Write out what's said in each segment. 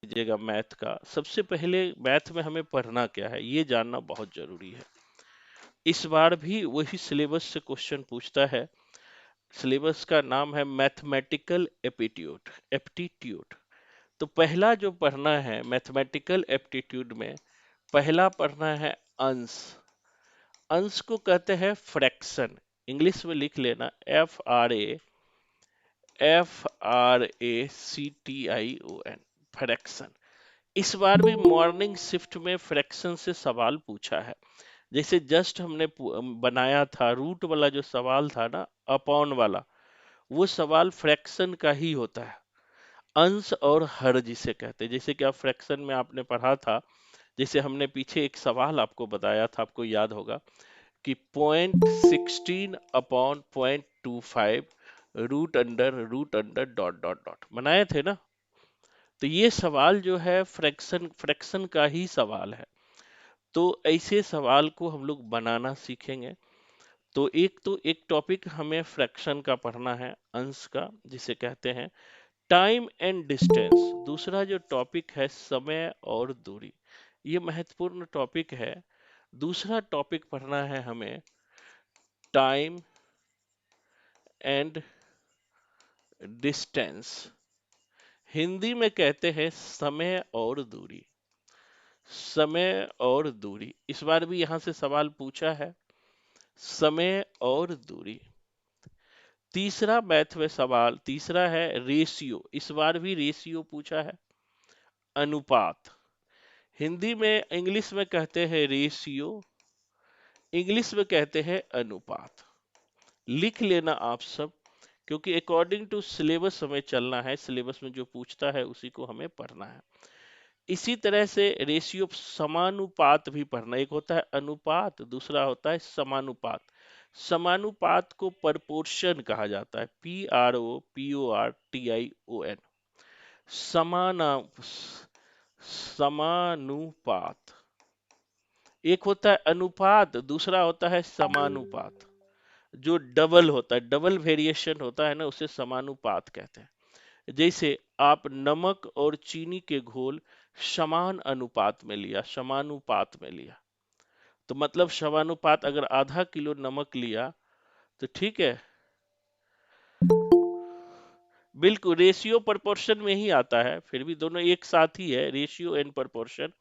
लीजिएगा मैथ का। सबसे पहले मैथ में हमें पढ़ना क्या है ये जानना बहुत जरूरी है। इस बार भी वही सिलेबस से क्वेश्चन पूछता है। सिलेबस का नाम है मैथमेटिकल एप्टीट्यूड एप्टीट्यूड। तो पहला जो पढ़ना है मैथमेटिकल एप्टीट्यूड में, पहला पढ़ना है अंश। अंश को कहते हैं फ्रैक्शन। इंग्लिश में लिख लेना FRACTION, फ्रैक्शन। इस बार भी मॉर्निंग शिफ्ट में फ्रैक्शन से सवाल पूछा है। जैसे जस्ट हमने बनाया था रूट वाला जो सवाल था ना, अपॉन वाला, वो सवाल फ्रैक्शन का ही होता है। अंश और हर जिसे कहते हैं, जैसे कि आप फ्रैक्शन में आपने पढ़ा था, जैसे हमने पीछे एक सवाल आपको बताया था, आपको याद होगा कि 0.16 upon 0.25 root under dot dot dot बनाए थे ना। तो ये सवाल जो है फ्रैक्शन फ्रैक्शन का ही सवाल है। तो ऐसे सवाल को हम लोग बनाना सीखेंगे। तो एक टॉपिक हमें फ्रैक्शन का पढ़ना है, अंश का जिसे कहते हैं टाइम एंड डिस्टेंस। दूसरा जो टॉपिक है समय और दूरी, ये महत्वपूर्ण टॉपिक है। दूसरा टॉपिक पढ़ना है हमें टाइम एंड डिस्टेंस। हिंदी में कहते हैं समय और दूरी। समय और दूरी इस बार भी यहां से सवाल पूछा है, समय और दूरी। तीसरा मैथ में सवाल तीसरा है रेशियो। इस बार भी रेशियो पूछा है। अनुपात, हिंदी में इंग्लिश में कहते हैं रेशियो, इंग्लिश में कहते हैं अनुपात। लिख लेना आप सब, क्योंकि अकॉर्डिंग टू सिलेबस हमें चलना है। सिलेबस में जो पूछता है उसी को हमें पढ़ना है। इसी तरह से रेशियो समानुपात भी पढ़ना। एक होता है अनुपात, दूसरा होता है समानुपात। समानुपात को प्रपोर्शन कहा जाता है, PROPORTION। समाना समानुपात। एक होता है अनुपात, दूसरा होता है समानुपात। जो डबल होता है, डबल वेरिएशन होता है ना, उसे समानुपात कहते हैं। जैसे आप नमक और चीनी के घोल समान अनुपात में लिया, समानुपात में लिया, तो मतलब समानुपात, अगर आधा किलो नमक लिया तो ठीक है, बिल्कुल रेशियो प्रोपोर्शन में ही आता है। फिर भी दोनों एक साथ ही है, रेशियो एंड प्रोपोर्शन।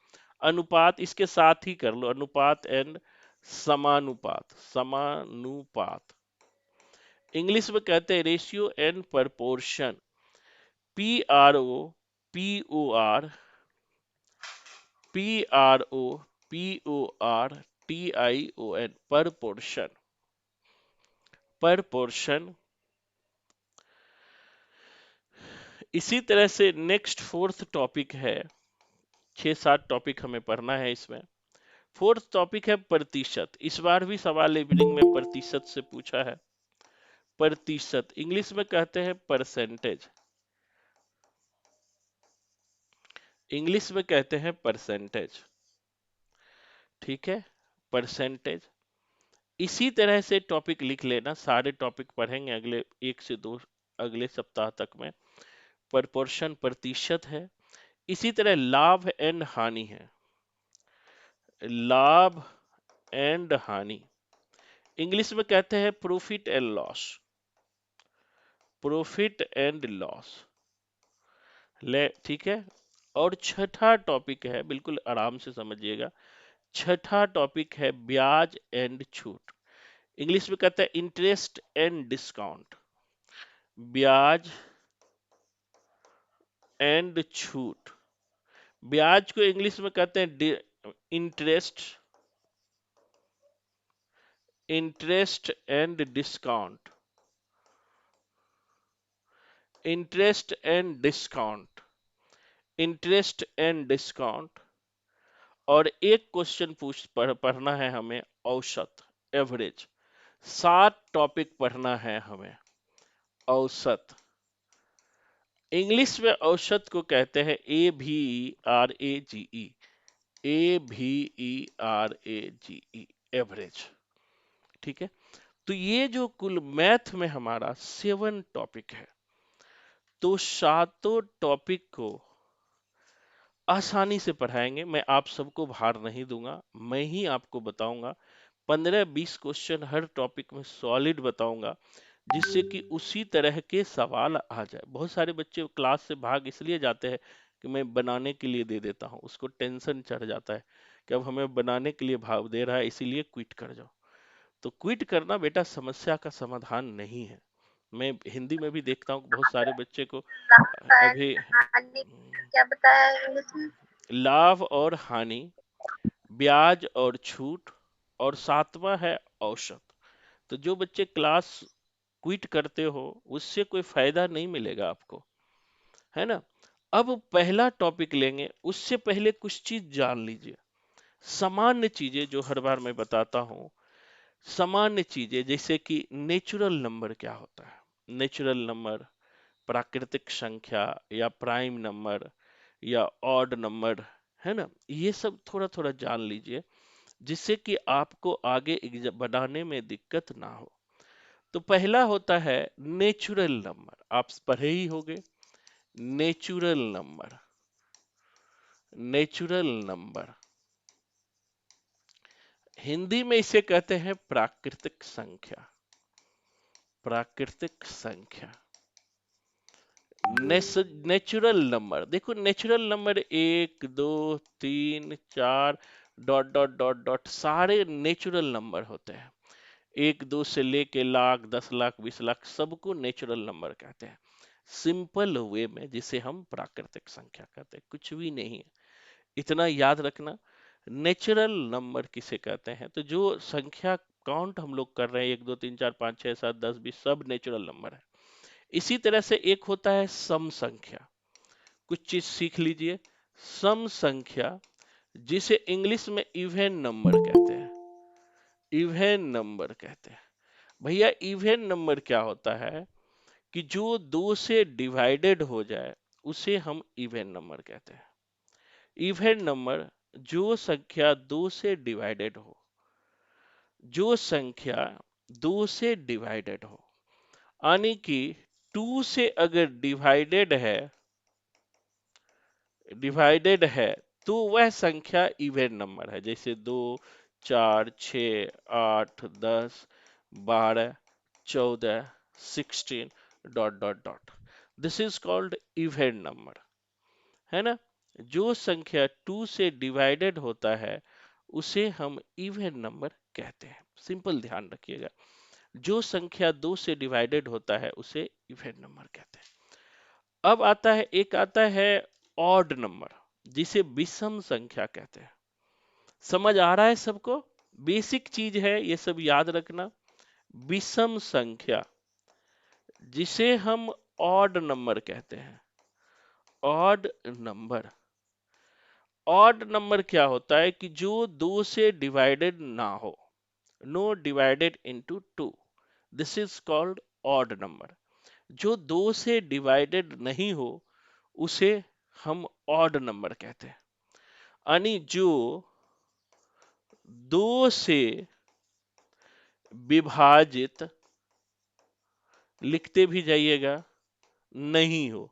अनुपात इसके साथ ही कर लो, अनुपात एंड समानुपात, समानुपात। इंग्लिश में कहते हैं ratio and proportion, PROPOR PROPORTION, पर पोर्शन, पर पोर्शन। इसी तरह से नेक्स्ट फोर्थ टॉपिक है, 6-7 टॉपिक हमें पढ़ना है इसमें। फोर्थ टॉपिक है प्रतिशत। इस बार भी सवाल इवनिंग में प्रतिशत से पूछा है। प्रतिशत इंग्लिश में कहते हैं परसेंटेज, इंग्लिश में कहते हैं परसेंटेज, ठीक है, परसेंटेज। इसी तरह से टॉपिक लिख लेना, सारे टॉपिक पढ़ेंगे अगले 1 से 2 अगले सप्ताह तक में। प्रपोर्शन प्रतिशत है। इसी तरह लाभ एंड हानि है, लाभ एंड हानि। इंग्लिश में कहते हैं profit and loss, profit and loss. ले ठीक है। और छठा टॉपिक है, बिल्कुल आराम से समझिएगा, छठा टॉपिक है ब्याज एंड छूट। इंग्लिश में कहते हैं इंटरेस्ट एंड डिस्काउंट, ब्याज एंड छूट। ब्याज को इंग्लिश में कहते हैं interest, interest and discount, interest and discount, interest and discount. और एक क्वेश्चन पढ़ना है हमें औसत, एवरेज। 7 टॉपिक पढ़ना है हमें। औसत, इंग्लिश में औसत को कहते हैं AVERAGE, AVERAGE, एवरेज, ठीक है। तो ये जो कुल मैथ में हमारा 7 टॉपिक है, तो सातों टॉपिक को आसानी से पढ़ाएंगे। मैं आप सबको भार नहीं दूंगा, मैं ही आपको बताऊंगा। 15-20 क्वेश्चन हर टॉपिक में सॉलिड बताऊंगा, जिससे कि उसी तरह के सवाल आ जाए। बहुत सारे बच्चे क्लास से भाग इसलिए जाते हैं कि मैं बनाने के लिए दे देता हूँ, उसको टेंशन चढ़ जाता है कि अब हमें बनाने के लिए भाव दे रहा है इसीलिए क्विट कर जाओ। तो क्विट करना बेटा समस्या का समाधान नहीं है। मैं हिंदी में भी देखता हूँ बहुत सारे बच्चे को लाभ एंड अभी हानि क्या बताया इंग्लिश में? लाभ और हानि, ब्याज और छूट, और सातवां है औसत। तो जो बच्चे क्लास क्विट करते हो उससे कोई फायदा नहीं मिलेगा आपको, है ना। अब पहला टॉपिक लेंगे, उससे पहले कुछ चीज जान लीजिए। सामान्य चीजें जो हर बार मैं बताता हूँ, सामान्य चीजें जैसे कि नेचुरल नंबर क्या होता है, नेचुरल नंबर, प्राकृतिक संख्या या प्राइम नंबर या ऑड नंबर, है ना। ये सब थोड़ा थोड़ा जान लीजिए, जिससे कि आपको आगे बनाने में दिक्कत ना हो। तो पहला होता है नेचुरल नंबर, आप पढ़े ही होंगे। Natural number, natural number Hindi में इसे कहते हैं प्राकृतिक संख्या, प्राकृतिक संख्या। नेचुरल नंबर देखो, natural number 1 2 3 4 dot dot dot dot सारे नेचुरल नंबर होते हैं। 1 2 से लेके लाख, 10 लाख, 20 लाख, सबको नेचुरल नंबर कहते हैं। सिंपल वे में जिसे हम प्राकृतिक संख्या कहते हैं, कुछ भी नहीं है, इतना याद रखना। नेचुरल नंबर किसे कहते हैं, तो जो संख्या काउंट हम लोग कर रहे हैं, 1 2 3 4 5 6 7 10 20, सब नेचुरल नंबर है। इसी तरह से एक होता है सम संख्या, कुछ चीज सीख लीजिए। सम संख्या जिसे इंग्लिश में इवन नंबर कहते हैं, इवन नंबर कहते हैं। भैया इवन नंबर क्या होता है कि जो 2 से डिवाइडेड हो जाए उसे हम इवन नंबर कहते हैं। इवन नंबर जो संख्या 2 से डिवाइडेड हो, जो संख्या 2 से डिवाइडेड हो, यानी कि 2 से अगर डिवाइडेड है तो वह संख्या इवन नंबर है। जैसे 2 4 6 8 10 12 14 16 dot dot dot, this is called even number, है ना। जो संख्या 2 से डिवाइडेड होता है उसे हम इवन नंबर कहते हैं। सिंपल ध्यान रखिएगा, जो संख्या 2 से डिवाइडेड होता है उसे इवन नंबर कहते हैं। अब आता है ऑड नंबर, जिसे विषम संख्या कहते हैं। समझ आ रहा है सबको? बेसिक चीज है ये सब याद रखना। विषम संख्या जिसे हम ऑड नंबर कहते हैं, ऑड नंबर। ऑड नंबर क्या होता है कि जो 2 से डिवाइडेड ना हो, no divided into 2, this is called odd number. जो 2 से डिवाइडेड नहीं हो उसे हम ऑड नंबर कहते हैं। यानी जो 2 से विभाजित, लिखते भी जाइएगा, नहीं हो,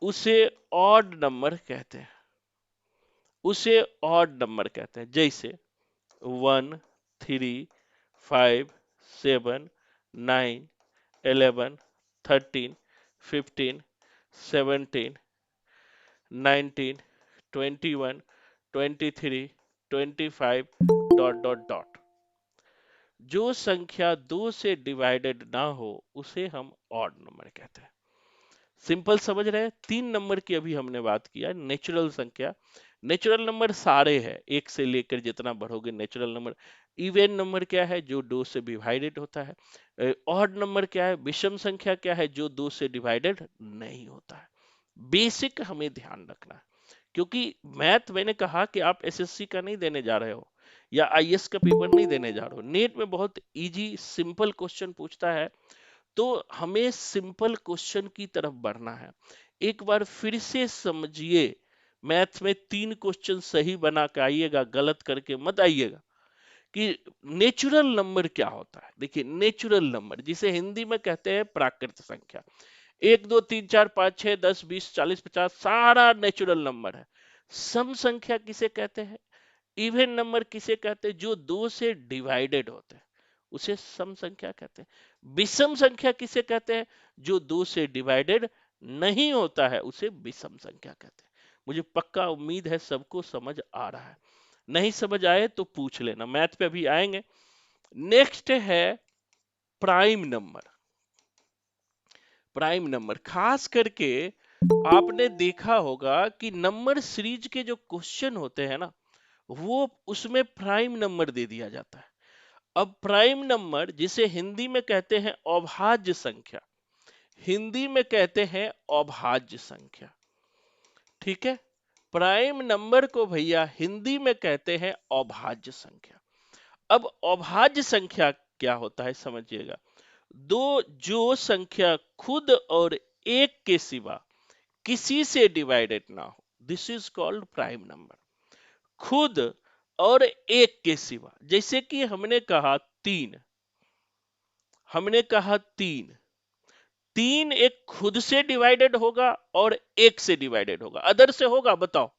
उसे ऑड नंबर कहते हैं, उसे ऑड नंबर कहते हैं। जैसे 1 3 5 7 9 11 13 15 17 19 21 23 25 डॉट डॉट डॉट। जो संख्या 2 से डिवाइडेड ना हो उसे हम ऑड नंबर कहते हैं। सिंपल समझ रहे हैं? 3 नंबर की अभी हमने बात किया, नेचुरल संख्या। नेचुरल नंबर सारे हैं, 1 से लेकर जितना बढ़ोगे नेचुरल नंबर। इवन नंबर क्या है, जो 2 से डिवाइडेड होता है। ऑड नंबर क्या है, विषम संख्या क्या है, जो 2 से डिवाइडेड नहीं होता है। बेसिक हमें ध्यान रखना है, क्योंकि मैथ मैंने कहा कि आप एसएससी का नहीं देने जा रहे हो या आईएएस का पेपर नहीं देने जा रहे हो। नेट में बहुत इजी सिंपल क्वेश्चन पूछता है, तो हमें सिंपल क्वेश्चन की तरफ बढ़ना है। एक बार फिर से समझिए, मैथ में 3 क्वेश्चन सही बना के आइएगा, गलत करके मत आइएगा। कि नेचुरल नंबर क्या होता है, देखिए नेचुरल नंबर जिसे हिंदी में कहते हैं प्राकृत संख्या। 1 2 3 4 5 6 10 20 40 50 सारा नेचुरल नंबर है। सम संख्या किसे कहते हैं? इवन नंबर किसे कहते हैं? जो दो से डिवाइडेड होते हैं उसे सम संख्या कहते हैं। विषम संख्या किसे कहते हैं? जो दो से डिवाइडेड नहीं होता है उसे विषम संख्या कहते हैं। मुझे पक्का उम्मीद है सबको समझ आ रहा है। नहीं समझ आए तो पूछ लेना, मैथ पे अभी आएंगे। नेक्स्ट है प्राइम नंबर। प्राइम नंबर खास करके आपने देखा होगा कि नंबर सीरीज के जो क्वेश्चन होते हैं ना, वो उसमें प्राइम नंबर दे दिया जाता है। अब प्राइम नंबर जिसे हिंदी में कहते हैं अभाज्य संख्या, हिंदी में कहते हैं अभाज्य संख्या, ठीक है। प्राइम नंबर को भैया हिंदी में कहते हैं अभाज्य संख्या। अब अभाज्य संख्या क्या होता है समझिएगा। दो जो संख्या खुद और एक के सिवा किसी से डिवाइडेड ना हो, this is called prime number. खुद और एक के सिवा, जैसे कि हमने कहा तीन, हमने कहा तीन, तीन एक खुद से डिवाइडेड होगा और एक से डिवाइडेड होगा, अदर से होगा बताओ।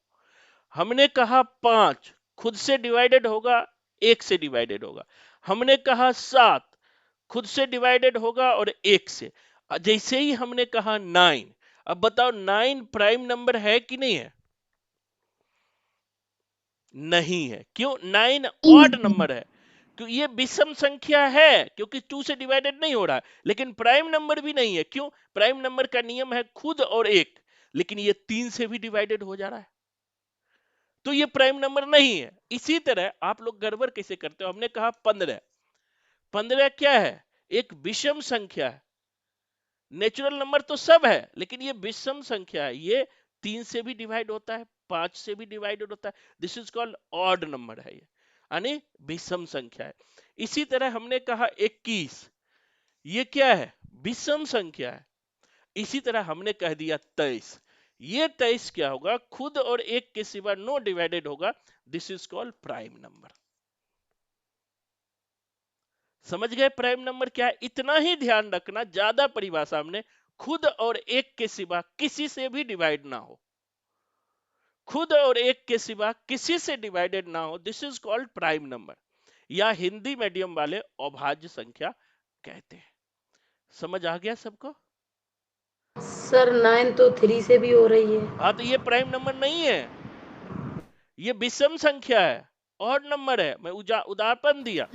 हमने कहा पांच, खुद से डिवाइडेड होगा, एक से डिवाइडेड होगा। हमने कहा सात, खुद से डिवाइडेड होगा और एक से। जैसे ही हमने कहा नाइन, अब बताओ नाइन प्राइम नंबर है कि नहीं है? नहीं है। क्यों? नाइन ऑड नंबर है। क्यों? ये विषम संख्या है क्योंकि टू से डिवाइडेड नहीं हो रहा है, लेकिन प्राइम नंबर भी नहीं है। क्यों? प्राइम नंबर का नियम है खुद और एक, लेकिन ये तीन से भी डिवाइडेड हो जा रहा है, तो ये प्राइम नंबर नहीं है। इसी तरह आप लोग गड़बड़ कैसे करते हो? हमने कहा 15, 15 क्या है? एक विषम संख्या है। नेचुरल नंबर तो सब है लेकिन ये विषम संख्या है, ये तीन से भी डिवाइड होता है, पांच से भी डिवाइडेड होता है, this is called odd number है ये, यानी विषम संख्या है। इसी तरह हमने कहा 21, ये क्या है? विषम संख्या है। इसी तरह हमने कह दिया 23, ये 23 क्या होगा? खुद और एक के सिवा नो डिवाइडेड होगा, this is called prime number. समझ गए प्राइम नंबर क्या है? इतना ही ध्यान रखना, ज्यादा परिभाषा हमने खुद और एक के सिवा किसी से भी डिवाइड ना हो, खुद और एक के सिवा किसी से डिवाइडेड ना हो, this is called prime number, या हिंदी मीडियम वाले अभाज्य संख्या कहते हैं। समझ आ गया सबको? सर 9 तो 3 से भी हो रही है। हाँ, तो ये प्राइम नंबर नहीं है, ये विषम संख्या है, और नंबर है। मैं उदाहरण दिया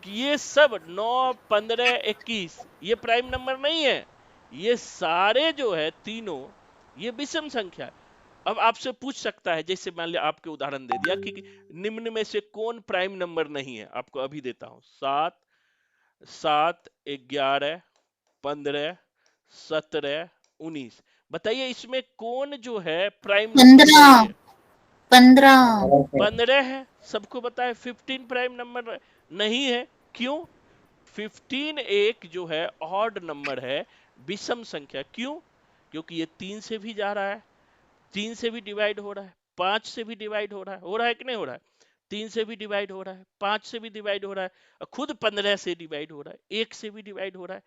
कि ये सब 9 15 21 ये प्राइम नंबर नहीं है, ये सारे जो है तीनों ये विषम संख्या है। अब आपसे पूछ सकता है, जैसे मान लिया आपके उदाहरण दे दिया कि निम्न में से कौन प्राइम नंबर नहीं है, आपको अभी देता हूं। 7, 7 11 15 17 19, बताइए इसमें कौन जो है प्राइम नंबर 15 नहीं है? 15 15 है, सबको बताए। 15 प्राइम नंबर नहीं है। क्यों? 15 एक जो है ऑड नंबर है, विषम संख्या। क्यों? क्योंकि ये तीन से भी जा रहा है, तीन से भी डिवाइड हो रहा है, पांच से भी डिवाइड हो रहा है कि नहीं हो रहा है? तीन से भी डिवाइड हो रहा है, पांच से भी डिवाइड हो रहा है, और खुद 15 से डिवाइड हो रहा है, एक से भी डिवाइड हो रहा है।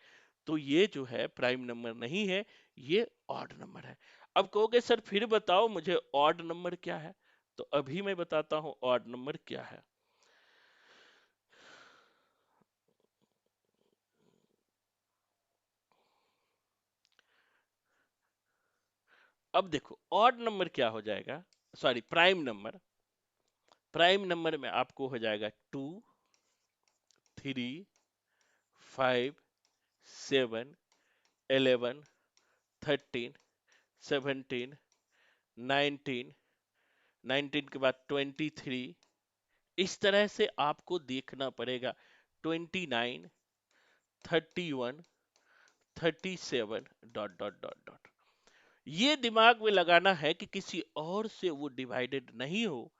तो ये जो है प्राइम नंबर नहीं है, ये ऑड नंबर है। अब कहोगे सर फिर बताओ मुझे ऑड नंबर क्या है, तो अभी मैं बताता हूं ऑड नंबर क्या है। अब देखो ऑड नंबर क्या हो जाएगा, sorry prime number. Prime number में आपको हो जाएगा 2 3 5 7 11 13 17 19, 19 के बाद 23, इस तरह से आपको देखना पड़ेगा। 29 31 37 डॉट डॉट डॉट डॉट, ये दिमाग में लगाना है कि किसी और से वो डिवाइडेड नहीं हो,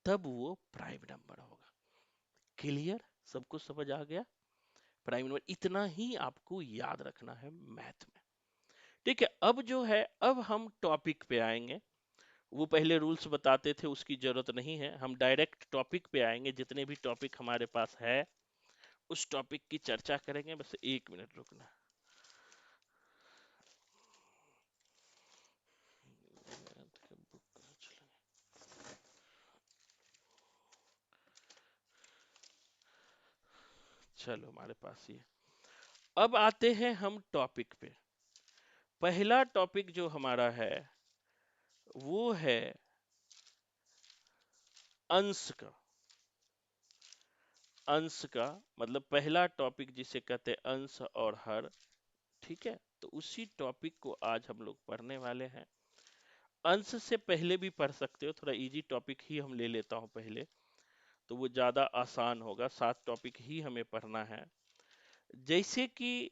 तब वो प्राइम नंबर होगा। क्लियर? सबको समझ आ गया? प्राइम नंबर इतना ही आपको याद रखना है मैथ में। ठीक है, अब जो है अब हम टॉपिक पे आएंगे। वो पहले रूल्स बताते थे, उसकी जरूरत नहीं है, हम डायरेक्ट टॉपिक पे आएंगे। जितने भी टॉपिक हमारे पास है उस टॉपिक की चर्चा करेंगे। बस एक मिनट रुकना। चलो हमारे पास ये। अब आते हैं हम टॉपिक पे। पहला टॉपिक जो हमारा है वो है अंश का। अंश का मतलब पहला टॉपिक जिसे कहते हैं अंश और हर। ठीक है, तो उसी टॉपिक को आज हम लोग पढ़ने वाले हैं। अंश से पहले भी पढ़ सकते हो, थोड़ा इजी टॉपिक ही हम ले लेता हूं पहले, तो वो ज्यादा आसान होगा। 7 टॉपिक ही हमें पढ़ना है। जैसे कि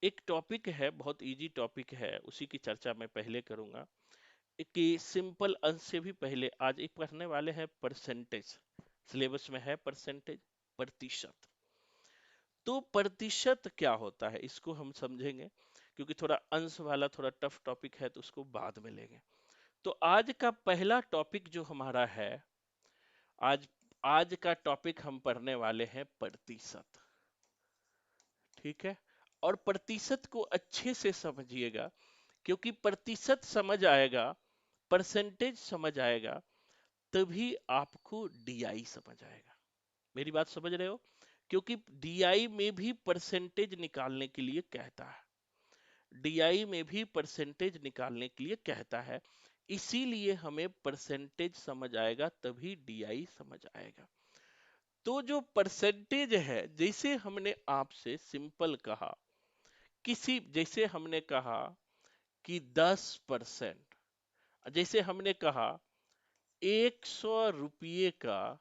एक टॉपिक है, बहुत इजी टॉपिक है, उसी की चर्चा मैं पहले करूंगा कि सिंपल अंश से भी पहले आज एक पढ़ने वाले हैं परसेंटेज। सिलेबस में है परसेंटेज, प्रतिशत। तो प्रतिशत क्या होता है इसको हम समझेंगे, क्योंकि थोड़ा अंश वाला थोड़ा टफ टॉपिक है तो उसको बाद में लेंगे। तो आज का पहला टॉपिक जो हमारा है, आज आज का टॉपिक हम पढ़ने वाले हैं प्रतिशत। ठीक है, और प्रतिशत को अच्छे से समझिएगा, क्योंकि प्रतिशत समझ आएगा, परसेंटेज समझ आएगा, तभी आपको डीआई समझ आएगा। मेरी बात समझ रहे हो? क्योंकि डीआई में भी परसेंटेज निकालने के लिए कहता है, डीआई में भी परसेंटेज निकालने के लिए कहता है, इसीलिए हमें परसेंटेज समझ आएगा तभी डीआई समझ आएगा। तो जो परसेंटेज है, जैसे हमने आपसे सिंपल कहा, किसी जैसे हमने कहा कि 10%, जैसे हमने कहा 100 रुपये का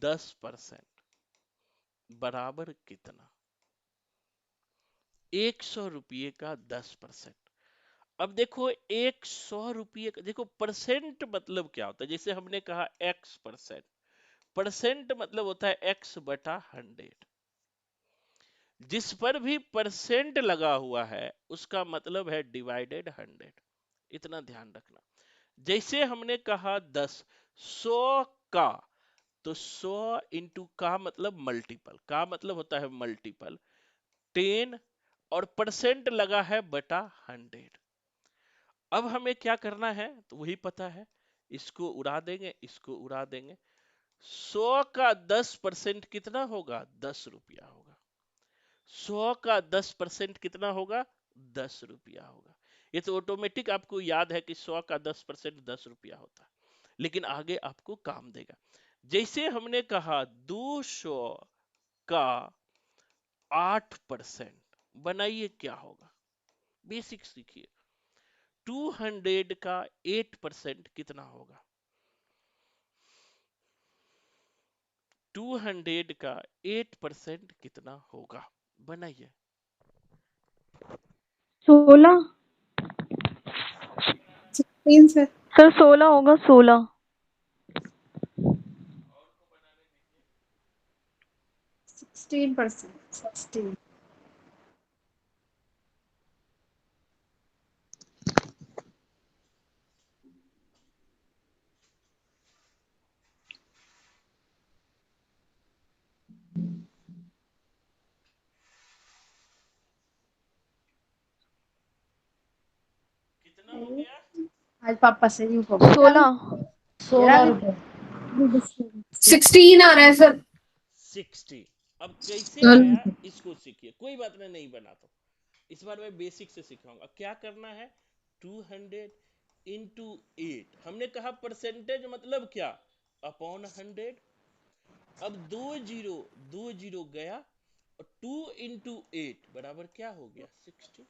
10% बराबर कितना? 100 रुपये का 10%। अब देखो 100 रुपये का, देखो परसेंट मतलब क्या होता है, जैसे हमने कहा x%, परसेंट मतलब होता है x/100। जिस पर भी परसेंट लगा हुआ है उसका मतलब है डिवाइडेड 100। इतना ध्यान रखना। जैसे हमने कहा 10, 100 का, तो 100 इंटू का मतलब मल्टीपल, का मतलब होता है मल्टीपल 10, और परसेंट लगा है बटा 100। अब हमें क्या करना है तो वही पता है, इसको उड़ा देंगे, इसको उड़ा देंगे। 100 का 10% कितना होगा? 10 रुपया होगा। 100 का 10% कितना होगा? 10 रुपया होगा। ये तो ऑटोमेटिक आपको याद है कि 100 का 10% 10 रुपया होता है, लेकिन आगे आपको काम देगा। जैसे हमने कहा 200 का 8%, बनाइए क्या होगा, बेसिक सीखिए। 200 का 8% कितना होगा? 200 का 8% कितना होगा? बनाइए। 16 16 सर। सर 16 होगा 16 16%। 16। कितना हो गया? आज पापा से ही हो गया 16 16 रुपए। 16 आ रहा है सर। 60। अब कैसे चल। आया इसको सीखिए, कोई बात नहीं बना तो इस बार मैं बेसिक से सिखाऊंगा। क्या करना है? 200 इंटू 8, हमने कहा परसेंटेज मतलब क्या? अपॉन 100। अब दो जीरो गया, और 2 इंटू 8 बराबर क्या हो गया? 60।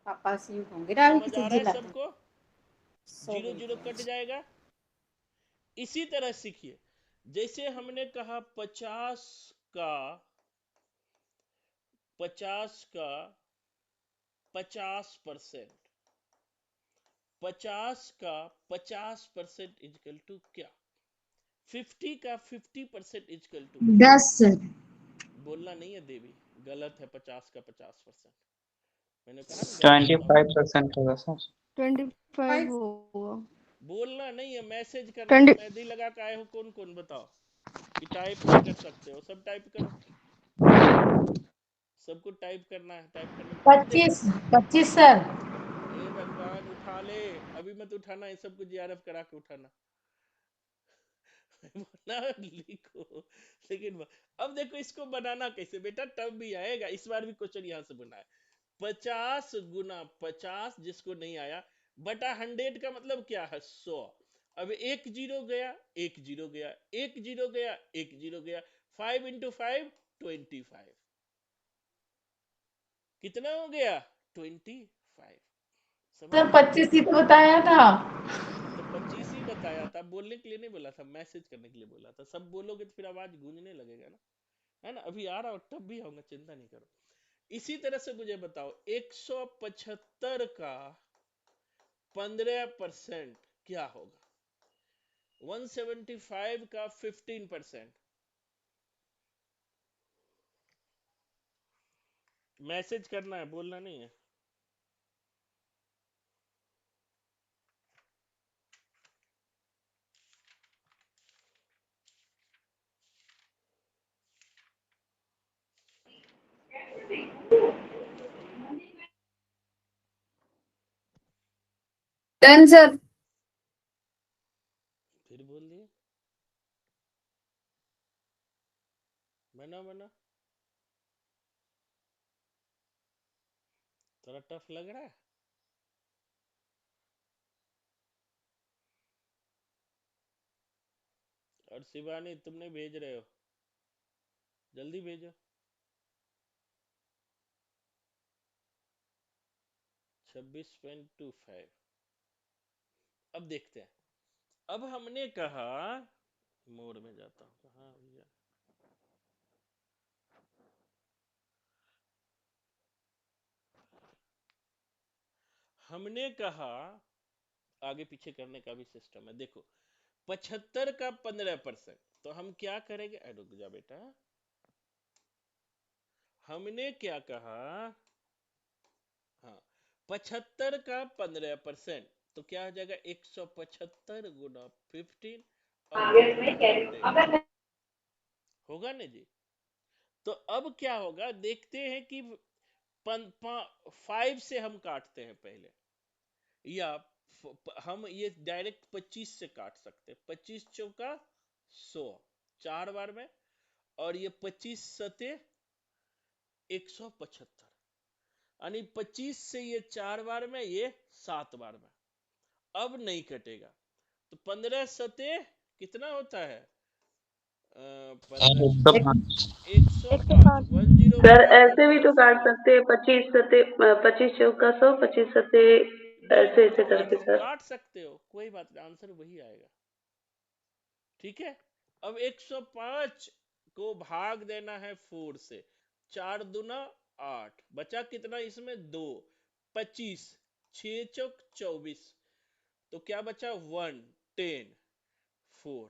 पापा से ही होंगे रावी की समझ आ रहा सब्जी है लाते सबको? जीरो जीरो कट जाएगा। इसी तरह सीखिए, जैसे हमने कहा 50 का 50%, 50 का 50% इजकल टू क्या? 50 का 50% इजकल टू क्या? 10 सर। बोलना नहीं है देवी, गलत है। 50 का 50%, मैंने कहा ना गलत मत आओ। 25% होगा सर। 25 होगा बोलना नहीं है, मैसेज करना है। 20 मेहंदी लगा के आए हो कौन कौन बताओ, कि टाइप नहीं कर सकते हो? सब टाइप करो, सबको टाइप करना है। टाइप करने में टाइम देगा। 25 सर। हे भगवान, उठा ले। अभी मत उठाना, ये सबको जीआरएफ करा के उठाना। ना लिखो, लेकिन अब देखो इसको बनाना कैसे बेटा, तब भी आएगा, इस बार भी क्वेश्चन यहाँ से बना है। 50 गुना 50 जिसको नहीं आया बटा 100 का मतलब क्या है 100। अब एक जीरो गया, एक जीरो गया, एक जीरो गया, एक जीरो गया, 5 इंटू 5 25, कितना हो गया 25। समझ सर गए? 25 ही तो बताया था। तो 25 ही बताया था, बोलने के लिए नहीं बोला था, मैसेज करने के लिए बोला था। सब बोलोगे तो फिर आवाज गूंजने लगेगा ना, है ना। अभी आ रहा हो तब भी आऊंगा, चिंता नहीं करो। इसी तरह से मुझे बताओ 175 का 15% क्या होगा, 175 का 15%। मैसेज करना है, बोलना नहीं है। Done sir. फिर बोल दिए, बना बना, थोड़ा टफ लग रहा है। और शिवानी तुमने भेज रहे हो, जल्दी भेजो। 26.25। अब देखते हैं। अब हमने कहा, मोड में जाता हूँ कहाँ भैया, हमने कहा आगे पीछे करने का भी सिस्टम है। देखो 75 का 15%, तो हम क्या करेंगे, रुक जा बेटा, हमने क्या कहा, हाँ 75 का 15%, तो क्या हो जाएगा 175 गुना 15 अपॉन 100, होगा ना जी। तो अब क्या होगा देखते हैं कि 5 से हम काटते हैं पहले, या हम ये डायरेक्ट 25 से काट सकते हैं। 25 चौका 100, 4 बार में, और ये 25 सते 175, यानी 25 से ये 4 बार में, ये 7 बार में। अब नहीं कटेगा, तो 15 सते कितना होता है, 15 105, 105। सर 105 ऐसे भी तो काट 105। सकते हैं, 25 सते 25 चौका 100, 25 सते नहीं ऐसे ऐसे काट करके सर। काट सकते हो, कोई बात नहीं, आंसर वही आएगा। ठीक है। अब 105 को भाग देना है 4 से, 4 दूना 8, बचा कितना इसमें 2, 25, 6 चौक 24, तो क्या बचा 1, 10, 4,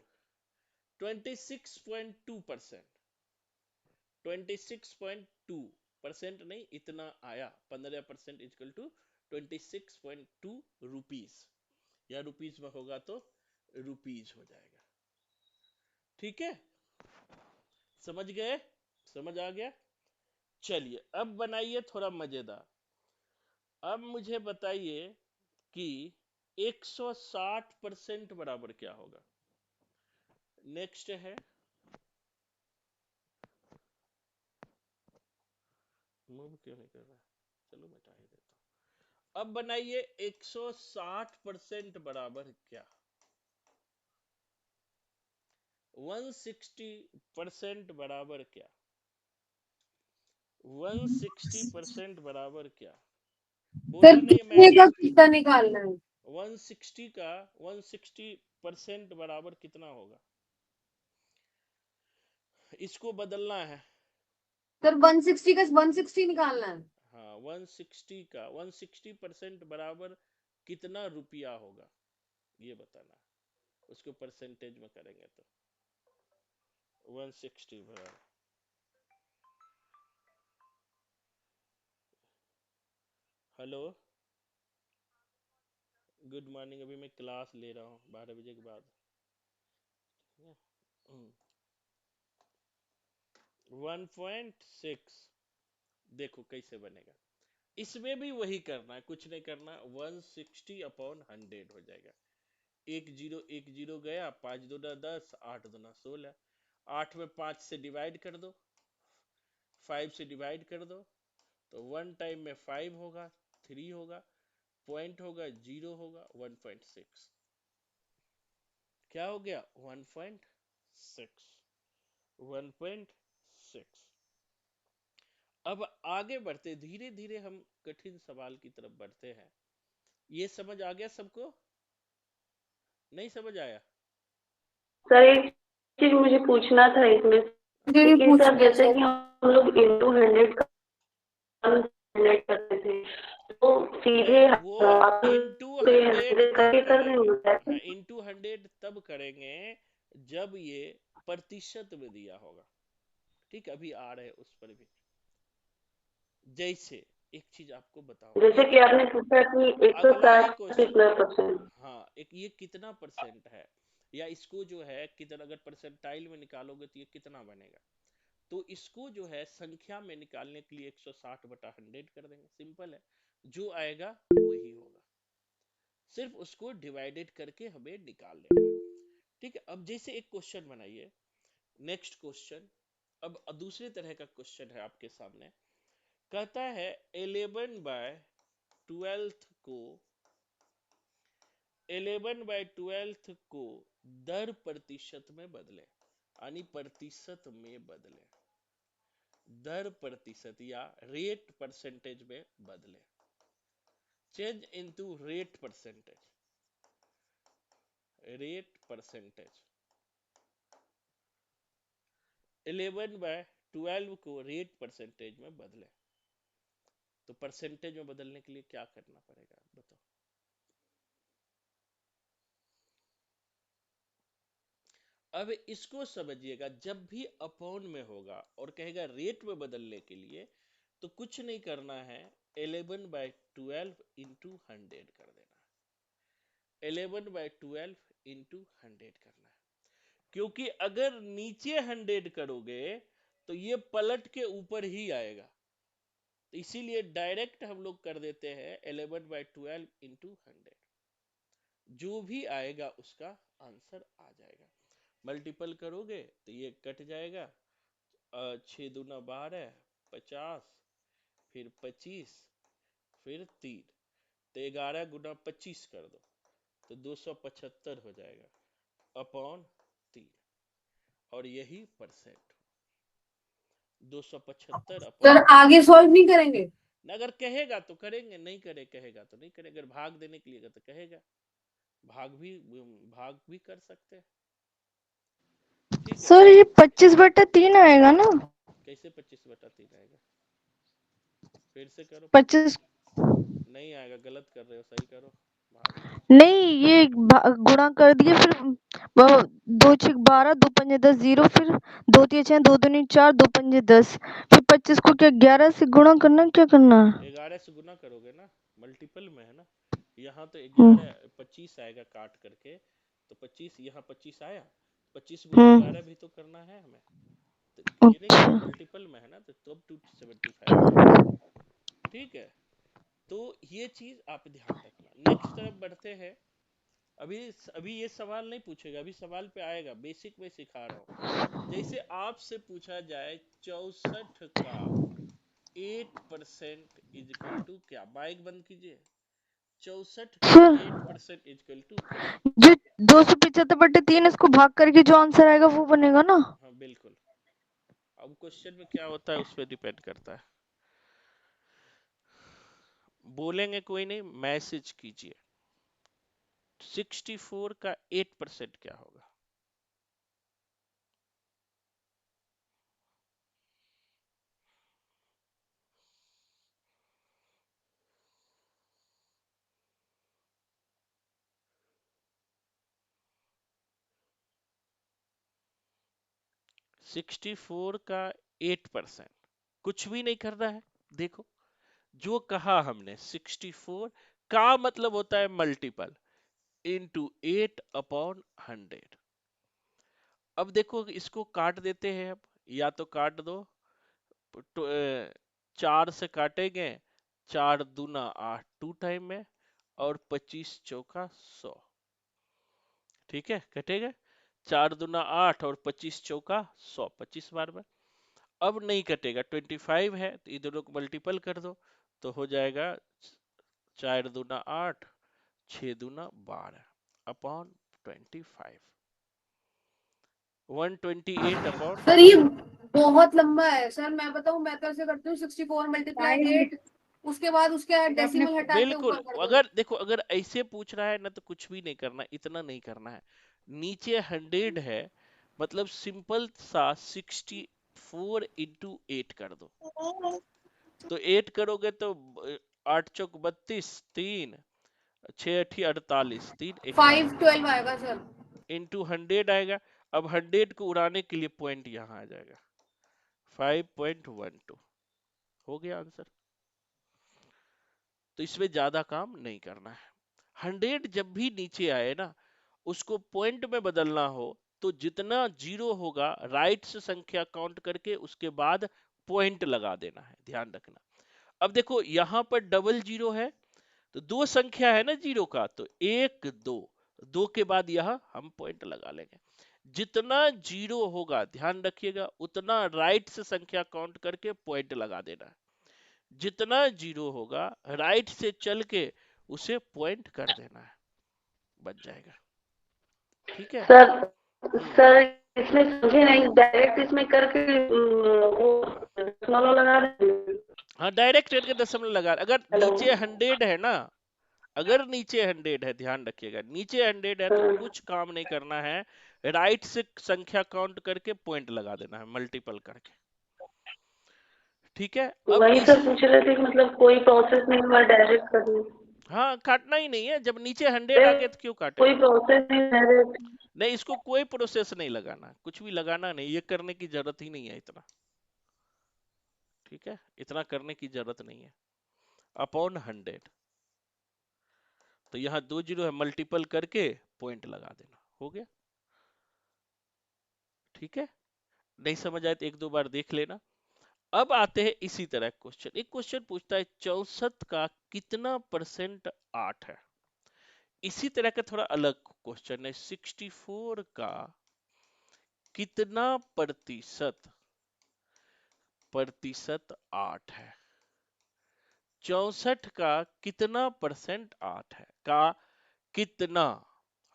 26.2%, 26.2% नहीं, इतना आया। 15% इक्वल टू 26.2 रुपीज, या रुपीज में होगा तो रुपीज हो जाएगा। ठीक है, समझ गए, समझ आ गया। चलिए अब बनाइए थोड़ा मजेदार। अब मुझे बताइए कि 160% बराबर क्या होगा। नेक्स्ट है, मूव क्यों नहीं कर रहा है, चलो मिटा ही देता हूं। अब बनाइए 160% बराबर क्या, 160% बराबर क्या, 160% बराबर क्या, सर बोलो नहीं मैं कितने का कितना निकालना है? 160 का 160% बराबर कितना होगा, इसको बदलना है। सर 160 का 160 निकालना है। हाँ 160 का 160% बराबर कितना रुपया होगा, ये बताना है। उसको परसेंटेज में करेंगे तो 160 बराबर, हेलो गुड मॉर्निंग, अभी मैं क्लास ले रहा हूँ 12 बजे के बाद। 1.6, देखो कैसे बनेगा, इसमें भी वही करना है, कुछ नहीं करना, 160 अपॉन 100 हो जाएगा। एक जीरो गया, 5 दूना 10, 8 दूना 16, 8 में 5 से डिवाइड कर दो, 5 से डिवाइड कर दो, तो 1 टाइम में 5 होगा, 3 होगा, पॉइंट होगा 0 होगा, 1.6 क्या हो गया 1.6, 1.6। अब आगे बढ़ते धीरे धीरे हम कठिन सवाल की तरफ बढ़ते हैं। ये समझ आ गया सबको? नहीं समझ आया? सर एक चीज मुझे पूछना था इसमें जी कि पूछ सर लिया जैसे सर। कि हम लोग इंटू 100 का 100 करते थे, तो सीधे नहीं, वो आप इंटू 100 100 तब करके कर करेंगे। देंगे हाँ, सर? इंटू 100 तब करेंगे जब ये प्रतिशत में दिया होगा। ठीक, अभी आ रहे हैं उस पर भी। जैसे एक चीज आपको बताऊं, जैसे ये कि आपने पूछा कि अगला ही 160 क्वेश्चन, कितना परसेंट। हाँ, एक ये कितना परसेंट है, या इसको जो है कितना, अगर परसेंटाइल में निकालोगे तो ये कितना बनेगा। तो इसको जो है संख्या में निकालने के लिए 160/100 कर देंगे, सिंपल है, जो आएगा वही होगा, सिर्फ उसको डिवाइडेड करके हमें निकाल लेना है। ठीक है, अब जैसे एक क्वेश्चन बनाइए, नेक्स्ट क्वेश्चन, अब दूसरे तरह का क्वेश्चन है आपके सामने। कहता है 11/12 को दर प्रतिशत में बदले, यानी प्रतिशत में बदले, दर प्रतिशत या रेट परसेंटेज में बदले, change into rate percentage, rate percentage. 11/12 को रेट परसेंटेज में बदले, तो परसेंटेज में बदलने के लिए क्या करना पड़ेगा बताओ। अब इसको समझिएगा, जब भी अपॉन में होगा और कहेगा रेट में बदलने के लिए, तो कुछ नहीं करना है, 11/12 इंटू 100 कर देना है, 11/12 इंटू 100 करना है, क्योंकि अगर नीचे 100 करोगे तो ये पलट के ऊपर ही आएगा, तो इसीलिए डायरेक्ट हम लोग कर देते हैं 11/12 इंटू 100, जो भी आएगा उसका आंसर आ जाएगा। मल्टीपल करोगे तो ये कट जाएगा, 6 दूना 12, 50, फिर 25, फिर 3, तो 11 गुना 25 कर दो तो 275 हो जाएगा अपॉन 3, और यही परसेंट, 275 अपॉन सर आगे सॉल्व नहीं करेंगे? अगर कहेगा तो करेंगे, नहीं करे कहेगा तो नहीं करेंगे, अगर भाग देने के लिए तो कहेगा भाग भी कर सकते हैं। ठीक है, सर ये 25/3 आएगा ना? कैसे 25/3 आएगा, फिर से करो 25, 25 नहीं आएगा, गलत कर रहे हो, सही करो, भाग। नहीं, ये गुणा कर दिए, फिर 2 6 12, 2 5 10 0, फिर 2 3 6, 2 दूनी 4, 2 5 10, फिर 25 को क्या 11 से गुणा करना, क्या करना है? 11 से गुना करोगे ना, मल्टीपल में है ना, यहाँ तो हम्म 25 आएगा काट करके, तो 25 यहाँ 25 आया, 25 गुना 11 भी तो करना है हमें, तो ये नहीं अच्छा। करना, मल्टीपल में है ना, तो तब 275 आ जाएगा। ठीक है, तो ये चीज आप ध्यान रखना। नेक्स्ट तरफ बढ़ते हैं। अभी अभी ये सवाल नहीं पूछेगा, अभी सवाल पे आएगा, बेसिक में सिखा रहा हूँ। जैसे आपसे पूछा जाए 64 का 8% इजकल टू क्या, माइक बंद कीजिए, 64 का सर 8% इजकल टू क्या। जो 275/3 इसको भाग करके जो आंसर आएगा वो बनेगा ना? हाँ बिल्कुल, अब क्वेश्चन में क्या होता है उस पर डिपेंड करता है, बोलेंगे कोई नहीं, मैसेज कीजिए। 64 का 8% क्या होगा? 64 का 8%, कुछ भी नहीं करना है। देखो जो कहा हमने, 64 का मतलब होता है मल्टीपल, इंटू 8/100। अब देखो इसको काट देते हैं, अब या तो काट दो, तो 4 से काटेंगे, 4 दूना 8 टू टाइम में, और 25 चौका 100, ठीक है, कटेगा 4 दूना 8 और 25 चौका 100, 25 बार में। अब नहीं कटेगा, 25 है तो ये दोनों को मल्टीपल कर दो तो हो जाएगा 4 दूना 8, 6 दूना 12 अपॉन 25, 128 अपॉन सर ये बहुत लंबा है सर, मैं बताऊं, मैं तो ऐसे करती हूँ 64 मल्टीप्लाई 8, उसके बाद उसके डेसिमल हटा के बिल्कुल। ऊपर कर दो। अगर देखो, अगर ऐसे पूछ रहा है ना तो कुछ भी नहीं करना, इतना नहीं करना है। नीचे 100 है, मतलब सिंपल सा 64 इंटू 8 कर दो। तो 8 करोगे तो 8 चौक 32, 3 6 अठी 48, 3 41 512 आएगा सर। इंटू 100 आएगा। अब 100 को उड़ाने के लिए पॉइंट यहाँ आ जाएगा 5.12, हो गया आंसर। तो इसमें ज्यादा काम नहीं करना है। 100 जब भी नीचे आए ना, उसको पॉइंट में बदलना हो तो जितना जीरो होगा राइट से संख्या काउंट करके उसके बाद पॉइंट लगा देना है, ध्यान रखना। अब देखो यहाँ पर डबल जीरो है तो दो संख्या है ना जीरो का, तो 1 2, 2 के बाद यह हम पॉइंट लगा लेंगे। जितना जीरो होगा ध्यान रखिएगा उतना राइट से संख्या काउंट करके पॉइंट लगा देना है। जितना जीरो होगा राइट से चल के उसे पॉइंट कर देना है, बच जाएगा। ठीक है। सर हम्म सर इसमें समझे नहीं, डायरेक्ट इसमें करके वो दशमलव लगा देंगे। हाँ, डायरेक्ट करके दशमलव लगा। अगर हेलो। नीचे 100 है ना, अगर नीचे 100 है, ध्यान रखिएगा नीचे 100 है तो हाँ, कुछ काम नहीं करना है, राइट से संख्या काउंट करके पॉइंट लगा देना है मल्टीपल करके। ठीक है। अब वही इस सर पूछ रहे थे कि मतलब कोई प्रोसेस नहीं हुआ, डायरेक्ट कर दूं। हाँ, काटना ही नहीं है, जब नीचे 100 आ गए तो क्यों कोई काटेंगे। प्रोसेस नहीं, डायरेक्ट। नहीं, इसको कोई प्रोसेस नहीं लगाना, कुछ भी लगाना नहीं, ये करने की जरूरत ही नहीं है इतना। ठीक है, इतना करने की जरूरत नहीं है। अपॉन 100, तो यहाँ 2 जीरो है, मल्टीपल करके पॉइंट लगा देना, हो गया। ठीक है, नहीं समझ आए तो एक दो बार देख लेना। अब आते हैं इसी तरह क्वेश्चन। एक क्वेश्चन पूछता है 64 का कितना परसेंट 8 है। इसी तरह का थोड़ा अलग क्वेश्चन है, 64 का कितना प्रतिशत 8 है। 64 का कितना परसेंट 8 है का कितना,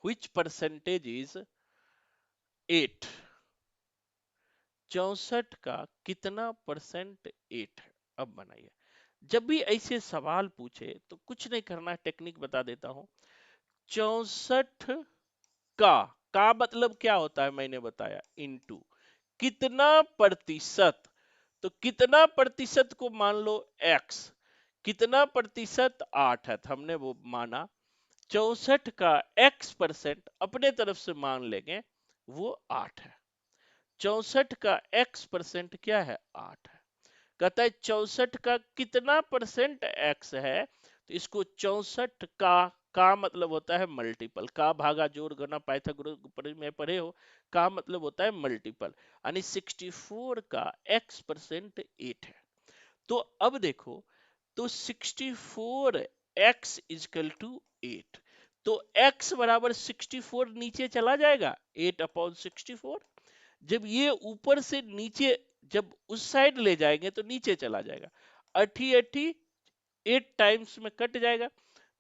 which percentage is 8। 64 का कितना परसेंट 8 है। अब बनाइए। जब भी ऐसे सवाल पूछे तो कुछ नहीं करना, टेक्निक बता देता हूं। 64 का मतलब क्या होता है मैंने बताया, इनटू कितना प्रतिशत। तो कितना प्रतिशत को मान लो x, कितना प्रतिशत 8 है तो हमने वो माना 64 का x% अपने तरफ से मान लेंगे, वो 8 है। 64 का x% क्या है, 8 है। कहता है 64 का कितना परसेंट x है, तो इसको 64 का मतलब होता है मल्टीपल, का भागा जोड़ गुना पाइथागोरस में पढ़े हो, का मतलब होता है मल्टीपल, यानी 64 का x% 8 है। तो अब देखो, तो 64x इजकल टू 8, तो x बराबर 64 नीचे चला जाएगा 8/64। जब ये ऊपर से नीचे, जब उस साइड ले जाएंगे तो नीचे चला जाएगा, 80 8 टाइम्स में कट जाएगा,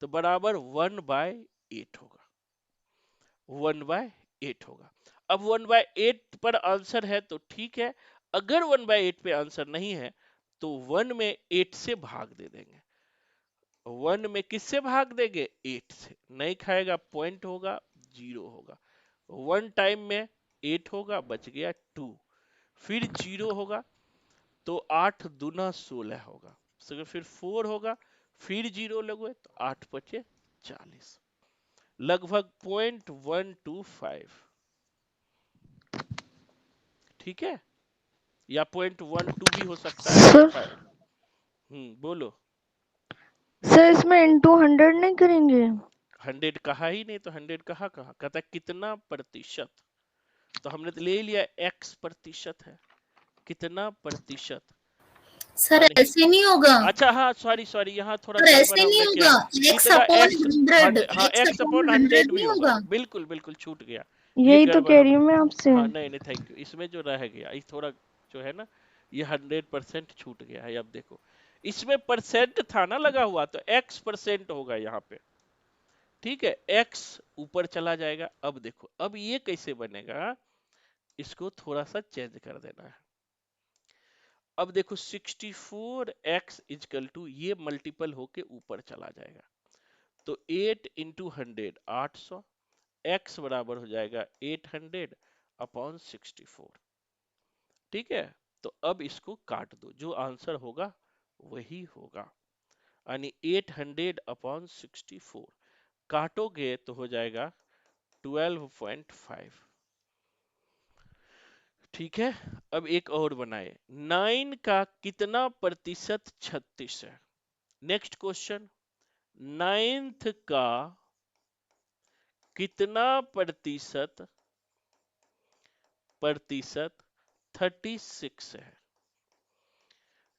तो बराबर 1/8 होगा, 1/8 होगा। अब 1/8 पर आंसर है तो ठीक है, अगर 1/8 पे आंसर नहीं है तो 1 में 8 से भाग दे देंगे। 1 में किससे भाग देंगे, 8 से। नहीं खाएगा पॉइंट होगा, 0 होगा। 1 टाइम में 8 होगा, बच गया 2, फिर 0 होगा, तो 8 दूना 16 होगा, फिर 4 होगा, फिर 0 लगोगे तो 8 बचे 40, लगभग 0.125। ठीक है, या 0.12 भी हो सकता है, सर 5। बोलो। सर इसमें इंटू 100 नहीं करेंगे? 100 कहा ही नहीं तो 100 कहा, कहता है कितना प्रतिशत, तो हमने तो ले लिया x प्रतिशत है, कितना प्रतिशत। सर नहीं, ऐसे नहीं होगा, अच्छा हाँ सॉरी सॉरी, यहाँ थोड़ा सर गड़बड़ ऐसे नहीं हमने किया। होगा, एक्स कितना अपॉन एक्स, 100, हाँ एक्स एक्स अपॉन अपॉन 100 100 भी नहीं होगा, होगा। बिल्कुल बिल्कुल छूट गया, ये यही तो गड़बड़ कह हो रही गया। हूँ मैं आपसे। हाँ नहीं नहीं थैंक यू, इसमें जो रह गया ये थोड़ा जो है ना, ये 100% छूट गया है। अब देखो इसमें परसेंट था ना लगा हुआ, तो एक्स परसेंट होगा यहाँ पे, ठीक है, एक्स ऊपर चला जाएगा। अब देखो अब ये कैसे बनेगा, इसको थोड़ा सा चेंज कर देना है। अब देखो 64x इजकल टू ये मल्टीपल होके ऊपर चला जाएगा, तो 8 इंटू 100 800, x बराबर हो जाएगा 800 अपॉन 64, ठीक है। तो अब इसको काट दो, जो आंसर होगा वही होगा, यानी 800 अपॉन 64 काटोगे तो हो जाएगा 12.5, ठीक है। अब एक और बनाए, 9 का कितना प्रतिशत 36 है। नेक्स्ट क्वेश्चन, 9th का कितना प्रतिशत 36 है।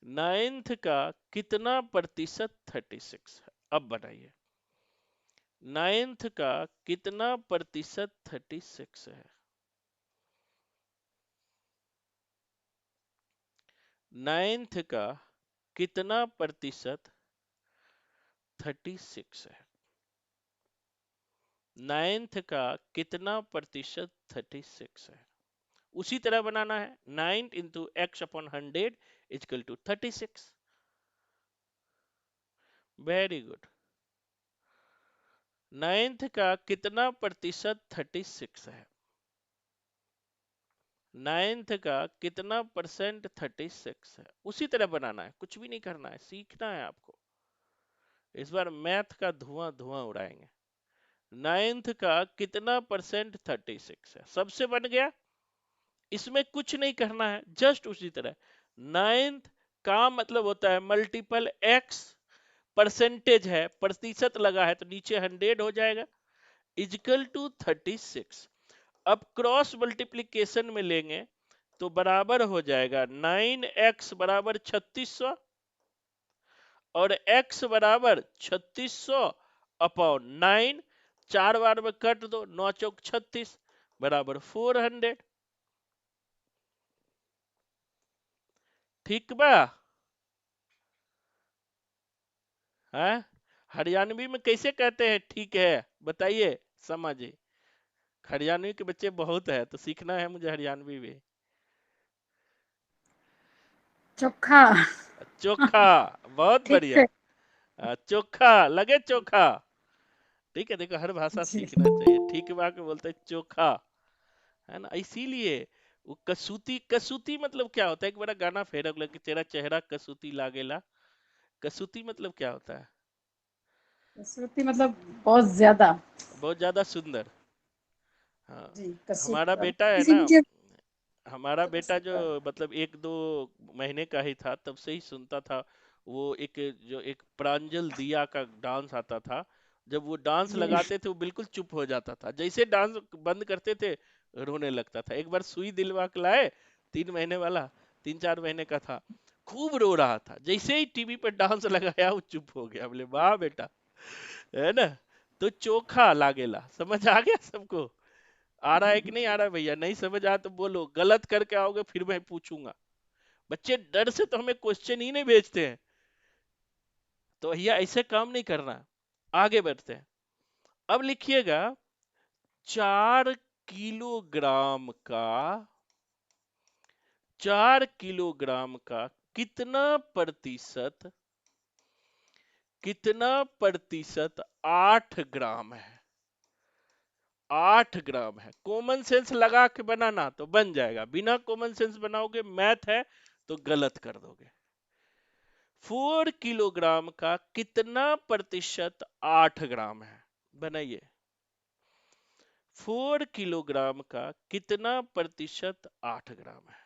9th का कितना प्रतिशत 36 है, अब बताइए 9th का कितना प्रतिशत 36 है। 9th का कितना प्रतिशत 36 है। 9th का कितना प्रतिशत 36 है। उसी तरह बनाना है, 9 into x upon 100 equal to 36। Very good. 9th का कितना प्रतिशत 36 है। 9th का कितना परसेंट 36 है, उसी तरह बनाना है, कुछ भी नहीं करना है, सीखना है आपको। इस बार मैथ का धुआं धुआं उड़ाएंगे। 9th का कितना परसेंट 36 है, सबसे बन गया, इसमें कुछ नहीं करना है, जस्ट उसी तरह। 9th का मतलब होता है मल्टीपल एक्स, परसेंटेज है, प्रतिशत लगा है तो नीचे 100 हो जाएगा, इजकल टू 36। अब क्रॉस मल्टीप्लीकेशन में लेंगे तो बराबर हो जाएगा 9x बराबर 3600 और x बराबर 3600 अपॉन 9, 4 बार में कट दो, 9 चौक 36 बराबर 400, ठीक बा है। हरियाणवी में कैसे कहते हैं ठीक है, बताइए समझे। हरियाणवी के बच्चे बहुत है तो सीखना है मुझे हरियाणवी भी। चोखा। चोखा, बहुत ठीक बढ़िया। है चोखा लगे चोखा, ठीक है। देखो हर भाषा जी। सीखना चाहिए, ठीक बा के बोलते हैं चोखा, है ना। इसीलिए वो कसूती, कसूती मतलब क्या होता है, एक बड़ा गाना फेर कि तेरा चेहरा कसूती लागेला, कसूती मतलब क्या होता है। कसौती मतलब बहुत ज्यादा। बहुत ज्यादा सुंदर। हाँ, जी कसौती हमारा बेटा है किसी ना, भी चीज हमारा कर बेटा जो सकता है। मतलब 1-2 महीने का ही था तब से ही सुनता था वो, एक जो एक प्रांजल दिया का डांस आता था, जब वो डांस जी लगाते थे वो बिल्कुल चुप हो जाता था, जैसे डांस बंद करते थे रोने लगता था। एक बार सुई दिलवा के लाए, 3 महीने वाला, 3-4 महीने का था, खूब रो रहा था, जैसे ही टीवी पर डांस लगाया वो चुप हो गया। बोले वाह बेटा, है ना। तो चोखा लागेला, समझ आ गया सबको। आ रहा है कि नहीं आ रहा है भैया, नहीं समझ आया तो बोलो, गलत करके आओगे फिर मैं पूछूंगा। बच्चे डर से तो हमें क्वेश्चन ही नहीं भेजते हैं, तो भैया ऐसे काम नहीं करना। आगे बढ़ते हैं, अब लिखिएगा 4 किलोग्राम का, 4 किलोग्राम का कितना प्रतिशत 8 ग्राम है। 8 ग्राम है, कॉमन सेंस लगा के बनाना तो बन जाएगा, बिना कॉमन सेंस बनाओगे मैथ है तो गलत कर दोगे। 4 किलोग्राम का कितना प्रतिशत 8 ग्राम है, बनाइए। 4 किलोग्राम का कितना प्रतिशत 8 ग्राम है।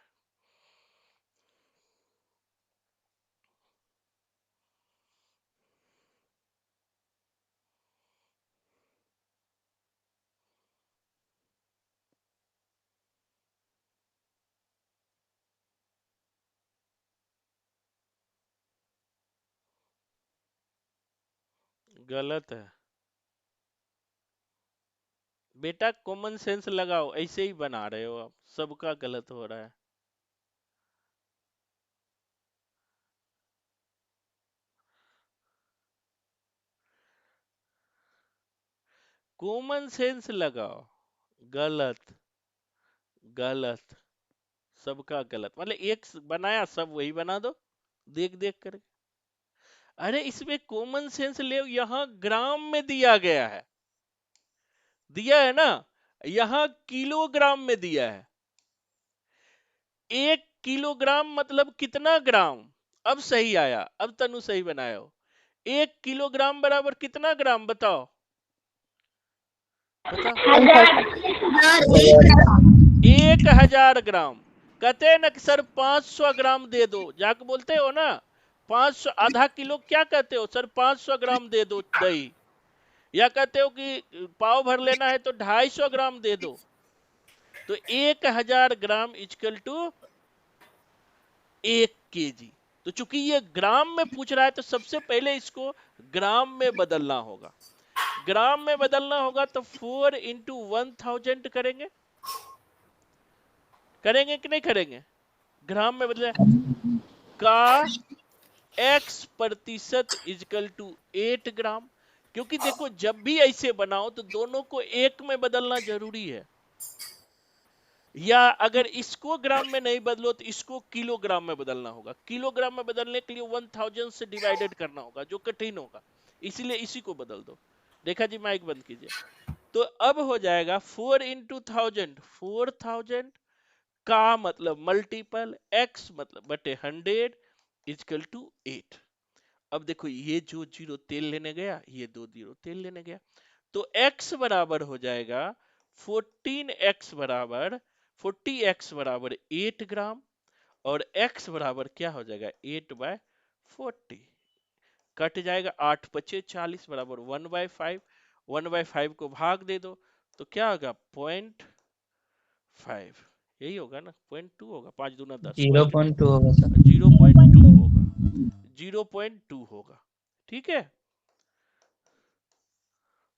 गलत है बेटा, कॉमन सेंस लगाओ, ऐसे ही बना रहे हो आप, सबका गलत हो रहा है। कॉमन सेंस लगाओ। गलत, गलत, सबका गलत, मतलब एक बनाया सब वही बना दो, देख देख कर। अरे इसमें कॉमन सेंस ले, यहां ग्राम में दिया गया है, दिया है ना, यहां किलोग्राम में दिया है। 1 किलोग्राम मतलब कितना ग्राम? अब सही आया, अब तनु सही बनाया हो। 1 किलोग्राम बराबर कितना ग्राम बताओ, बताओ। 1000 ग्राम। कहते हैं ना कि सर 500 ग्राम दे दो, जाके बोलते हो ना 500, आधा किलो क्या कहते हो सर 500 ग्राम दे दो दही, या कहते हो कि पाव भर लेना है तो 250 ग्राम दे दो। तो 1000 ग्राम इजकल टू 1 केजी। तो चूंकि ये ग्राम में पूछ रहा है तो सबसे पहले इसको ग्राम में बदलना होगा। ग्राम में बदलना होगा तो 4 इंटू 1000 करेंगे, करेंगे कि नहीं करेंगे? ग्राम में बदले का x% इजकल टू 8 ग्राम। क्योंकि देखो जब भी ऐसे बनाओ तो दोनों को एक में बदलना जरूरी है, या अगर इसको ग्राम में नहीं बदलो तो इसको किलोग्राम में बदलना होगा। किलोग्राम में बदलने के लिए 1000 से डिवाइडेड करना होगा, जो कठिन होगा, इसलिए इसी को बदल दो। देखा जी, माइक बंद कीजिए। तो अब हो जाएगा 4 इंटू 1000, 4000 का मतलब मल्टीपल, x मतलब बटे 100 इजकल टू 8। अब देखो ये जो जीरो तेल लेने गया, ये 2 जीरो तेल लेने गया, तो x बराबर हो जाएगा 14x बराबर 40x बराबर 8 ग्राम, और x बराबर क्या हो जाएगा 8/40, कट जाएगा 8 पचे 40 बराबर 1/5, 1/5 को भाग दे दो तो क्या होगा 0.5, यही होगा ना, 0.2 होगा, 5 दूना 10, 0.2 होगा सर। 0.2 होगा, 0.2 होगा। ठीक है,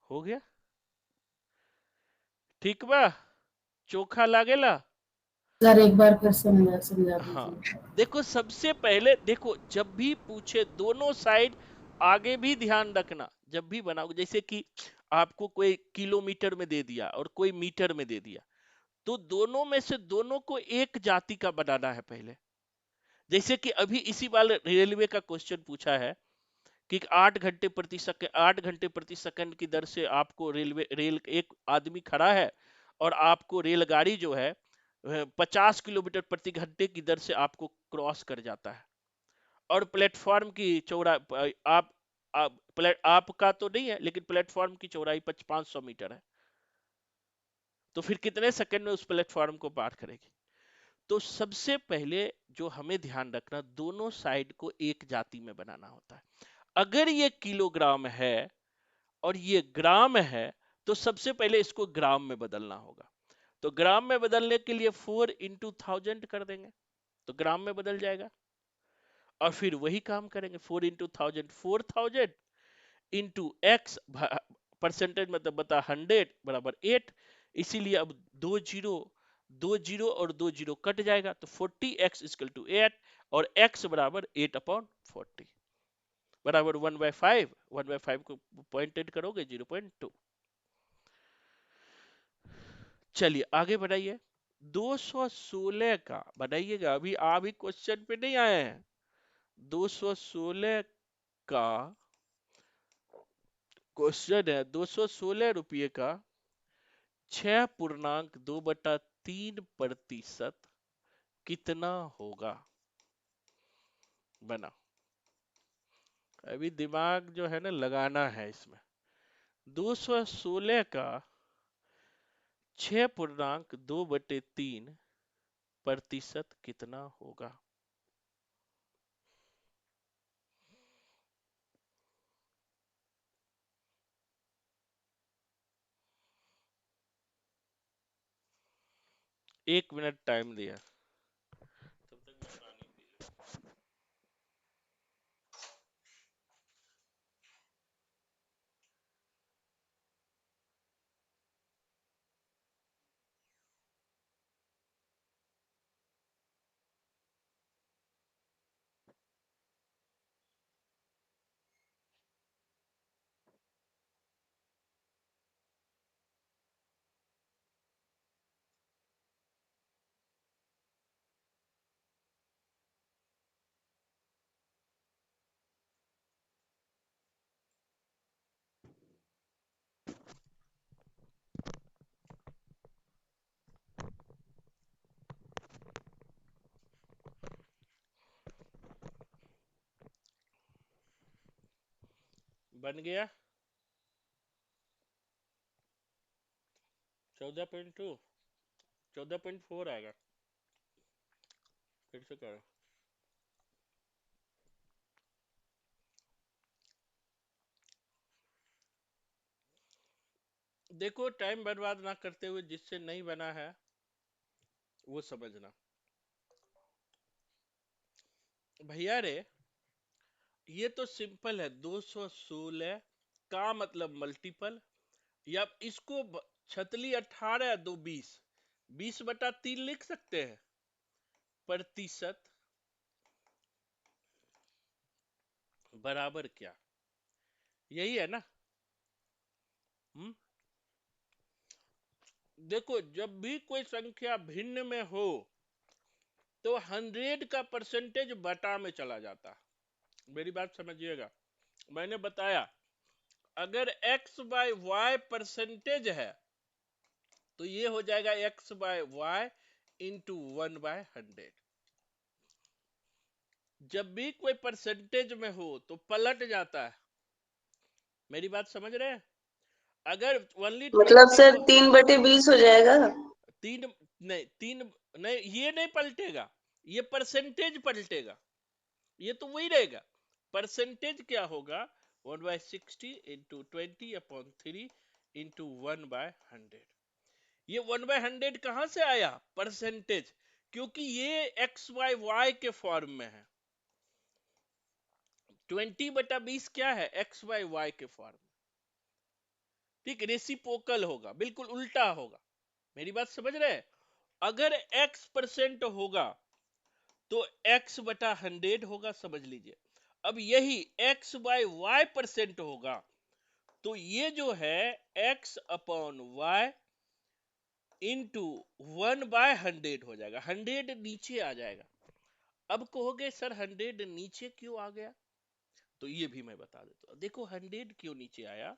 हो गया, ठीक बा, चोखा लागेला। सर एक बार फिर समझा हाँ दीजिए। देखो, सबसे पहले देखो जब भी पूछे दोनों साइड आगे भी ध्यान रखना, जब भी बनाओ, जैसे कि आपको कोई किलोमीटर में दे दिया और कोई मीटर में दे दिया, तो दोनों में से दोनों को एक जाति का बनाना है पहले। जैसे कि अभी इसी वाले रेलवे का क्वेश्चन पूछा है कि 8 घंटे प्रति सेकंड की दर से आपको रेल एक आदमी खड़ा है और आपको रेलगाड़ी जो है 50 किलोमीटर प्रति घंटे की दर से आपको क्रॉस कर जाता है, और प्लेटफॉर्म की चौड़ा आपका तो नहीं है लेकिन प्लेटफॉर्म की चौड़ाई 500 मीटर है, तो फिर कितने सेकंड में उस प्लेटफॉर्म को पार करेगी? तो सबसे पहले जो हमें ध्यान रखना, दोनों साइड को एक जाति में बनाना होता है। अगर ये किलोग्राम है और ये ग्राम है तो सबसे पहले इसको ग्राम में बदलना होगा। तो ग्राम में बदलने के लिए 4 इंटू 1000 कर देंगे तो ग्राम में बदल जाएगा, और फिर वही काम करेंगे 4 इंटू 1000, 4000 इंटू एक्स परसेंटेज मतलब बता 100 बराबर 8। इसीलिए अब दो जीरो और 2 जीरो कट जाएगा तो 40x इक्वल टू 8, और x बराबर 8/40 बराबर 1/5, 1/5 को पॉइंटेड करोगे 0.2। चलिए आगे बढ़ाइए, 216 का बनाइएगा, अभी क्वेश्चन पे नहीं आए हैं। 216 का क्वेश्चन है, 216 रुपये का 6.2/3% कितना होगा? बना, अभी दिमाग जो है ना लगाना है इसमें। 216 का 6.2/3% कितना होगा? एक मिनट टाइम दिया, तब तक मैं पानी पी लूं। बन गया 14.2 14.4 आएगा। फिर से करो। देखो टाइम बर्बाद ना करते हुए जिससे नहीं बना है वो समझना। भैया रे ये तो सिंपल है, 216 का मतलब मल्टीपल, या इसको छतली 18 2 20, 20/3 लिख सकते हैं, प्रतिशत बराबर क्या, यही है ना। देखो जब भी कोई संख्या भिन्न में हो तो 100 का परसेंटेज बटा में चला जाता है। मेरी बात समझिएगा, मैंने बताया अगर x बाय वाई परसेंटेज है तो ये हो जाएगा x बाय वाई इंटू 1/100। जब भी कोई परसेंटेज में हो तो पलट जाता है। मेरी बात समझ रहे हैं। अगर ओनली मतलब सर 3/20 हो जाएगा। तीन नहीं ये नहीं पलटेगा, ये परसेंटेज पलटेगा, ये तो वही रहेगा। परसेंटेज क्या होगा 1/60 इंटू 20/3 इंटू 1/100। ये 1/100 कहां से आया परसेंटेज, क्योंकि ये एक्स बाय वाई के फॉर्म में है। 20/20 क्या है एक्स बाय वाई के फॉर्म में। ठीक, रेसिप्रोकल होगा, बिल्कुल उल्टा होगा। मेरी बात समझ रहे हैं। अगर x% होगा तो x/100 होगा, समझ लीजिए। अब यही x बाय वाई परसेंट होगा तो ये जो है x/y इंटू 1/100 हो जाएगा। 100 नीचे आ जाएगा। अब कहोगे सर 100 नीचे क्यों आ गया, तो ये भी मैं बता देता हूं। देखो 100 क्यों नीचे आया,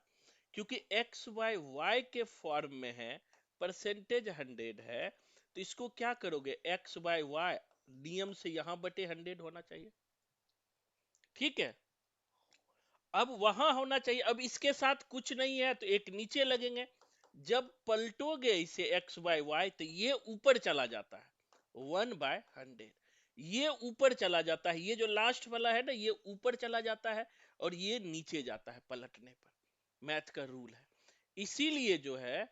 क्योंकि x बाय वाई के फॉर्म में है, परसेंटेज 100 है, तो इसको क्या करोगे x बाय वाई नियम से यहां बटे 100 होना चाहिए। ठीक है, अब वहां होना चाहिए। अब इसके साथ कुछ नहीं है तो एक नीचे लगेंगे। जब पलटोगे इसे x बाय वाई तो ये ऊपर चला जाता है 1/100, ये ऊपर चला जाता है। ये जो लास्ट वाला है ना ये ऊपर चला जाता है और ये नीचे जाता है पलटने पर। मैथ का रूल है, इसीलिए जो है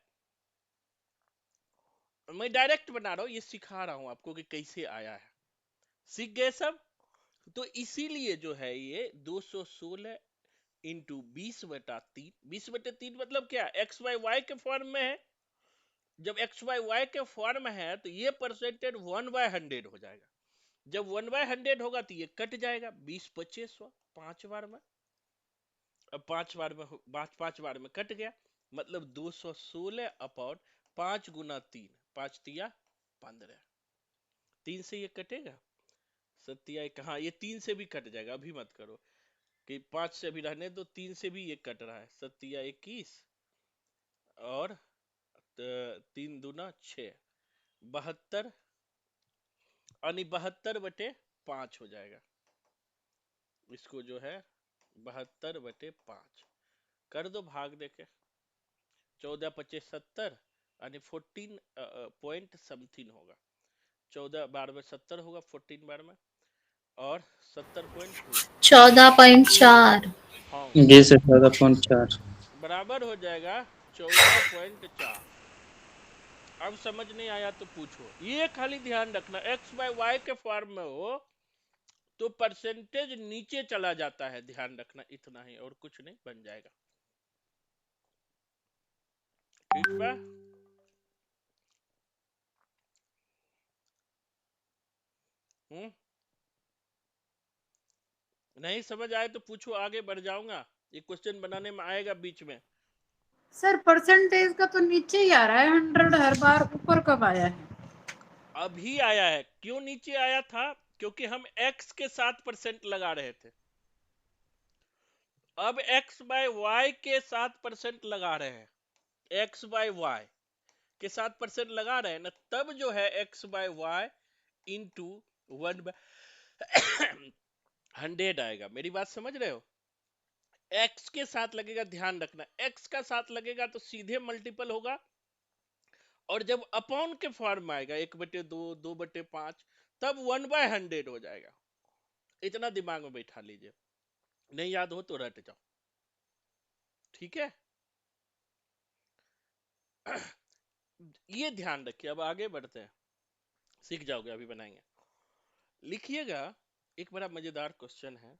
मैं डायरेक्ट बना रहा हूं, ये सिखा रहा हूं आपको कि कैसे आया है। सीख गए सब। तो इसीलिए जो है ये 216 इंटू 20/3, 20/3 मतलब क्या, एक्स बाय वाई के फॉर्म में है। जब एक्स बाय वाई के फॉर्म में है तो ये परसेंटेज 1/100 हो जाएगा। जब 1/100 होगा तो ये कट जाएगा, 20/25 5 बार में। अब 5 बार में 5 बार में कट गया, मतलब 216/5 गुना 3, 5 तिया 15, 3 से ये कटेगा, सत्या कहा ये 3 से भी कट जाएगा, अभी मत करो कि 5 से भी रहने दो, 3 से भी ये कट रहा है, सत्या 21 और 3 दूना 6, 72 यानी 72/5 हो जाएगा। इसको जो है 72/5 कर दो, भाग देके 14×5 70 यानी 14 पॉइंट समथिंग होगा। 14 बार में 70 होगा, 14 बार में, और 70.2 14.4 हाँ जी सर 14.4 बराबर हो जाएगा 14.4। अब समझ नहीं आया तो पूछो। ये खाली ध्यान रखना, एक्स बाय वाई के फॉर्म में हो तो परसेंटेज नीचे चला जाता है, ध्यान रखना, इतना ही और कुछ नहीं, बन जाएगा। ठीक बा। नहीं समझ आए तो पूछो, आगे बढ़ जाऊंगा, ये क्वेश्चन बनाने में आएगा बीच में। सर परसेंटेज का तो नीचे ही आ रहा है 100 हर बार, ऊपर कब आया है? अभी आया है। क्यों नीचे आया था, क्योंकि हम x के 7% लगा रहे थे। अब x बाय वाई के 7% लगा रहे हैं, x बाय वाई के 7% लगा रहे हैं ना, तब जो है x बाय वाई इंटू 1/100 आएगा। मेरी बात समझ रहे हो। एक्स के साथ लगेगा, ध्यान रखना, एक्स का साथ लगेगा तो सीधे मल्टीपल होगा, और जब अपॉन के फॉर्म में आएगा 1/2 2/5 तब 1/100 हो जाएगा। इतना दिमाग में बैठा लीजिए, नहीं याद हो तो रट जाओ, ठीक है। ये ध्यान रखिए। अब आगे बढ़ते हैं, सीख जाओगे, अभी बनाएंगे। लिखिएगा, एक बड़ा मजेदार क्वेश्चन है।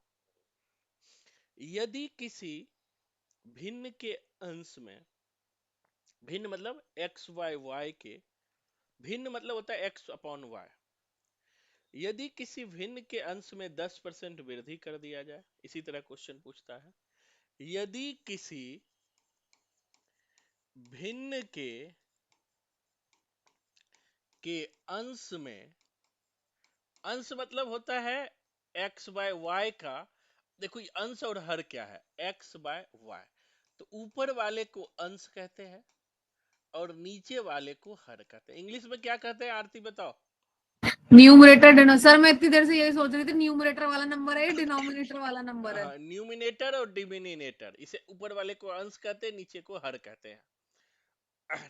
यदि किसी भिन्न के अंश में, भिन्न मतलब एक्स वाई, वाई के भिन्न मतलब होता है एक्स अपॉन वाई, यदि किसी भिन्न के अंश में 10% वृद्धि कर दिया जाए, इसी तरह क्वेश्चन पूछता है, यदि किसी भिन्न के अंश में, अंश मतलब होता है एक्स बाय वाई का, देखो ये अंश और हर क्या है, एक्स बाय वाई, तो ऊपर वाले को अंश कहते हैं और नीचे वाले को हर कहते हैं। इंग्लिश में क्या कहते हैं आरती बताओ? न्यूमरेटर। सर मैं इतनी देर से यही सोच रही थी, न्यूमरेटर वाला नंबर है, डिनोमिनेटर वाला नंबर है। न्यूमिनेटर और डिमिनेटर, इसे ऊपर वाले को अंश कहते हैं, नीचे को हर कहते हैं,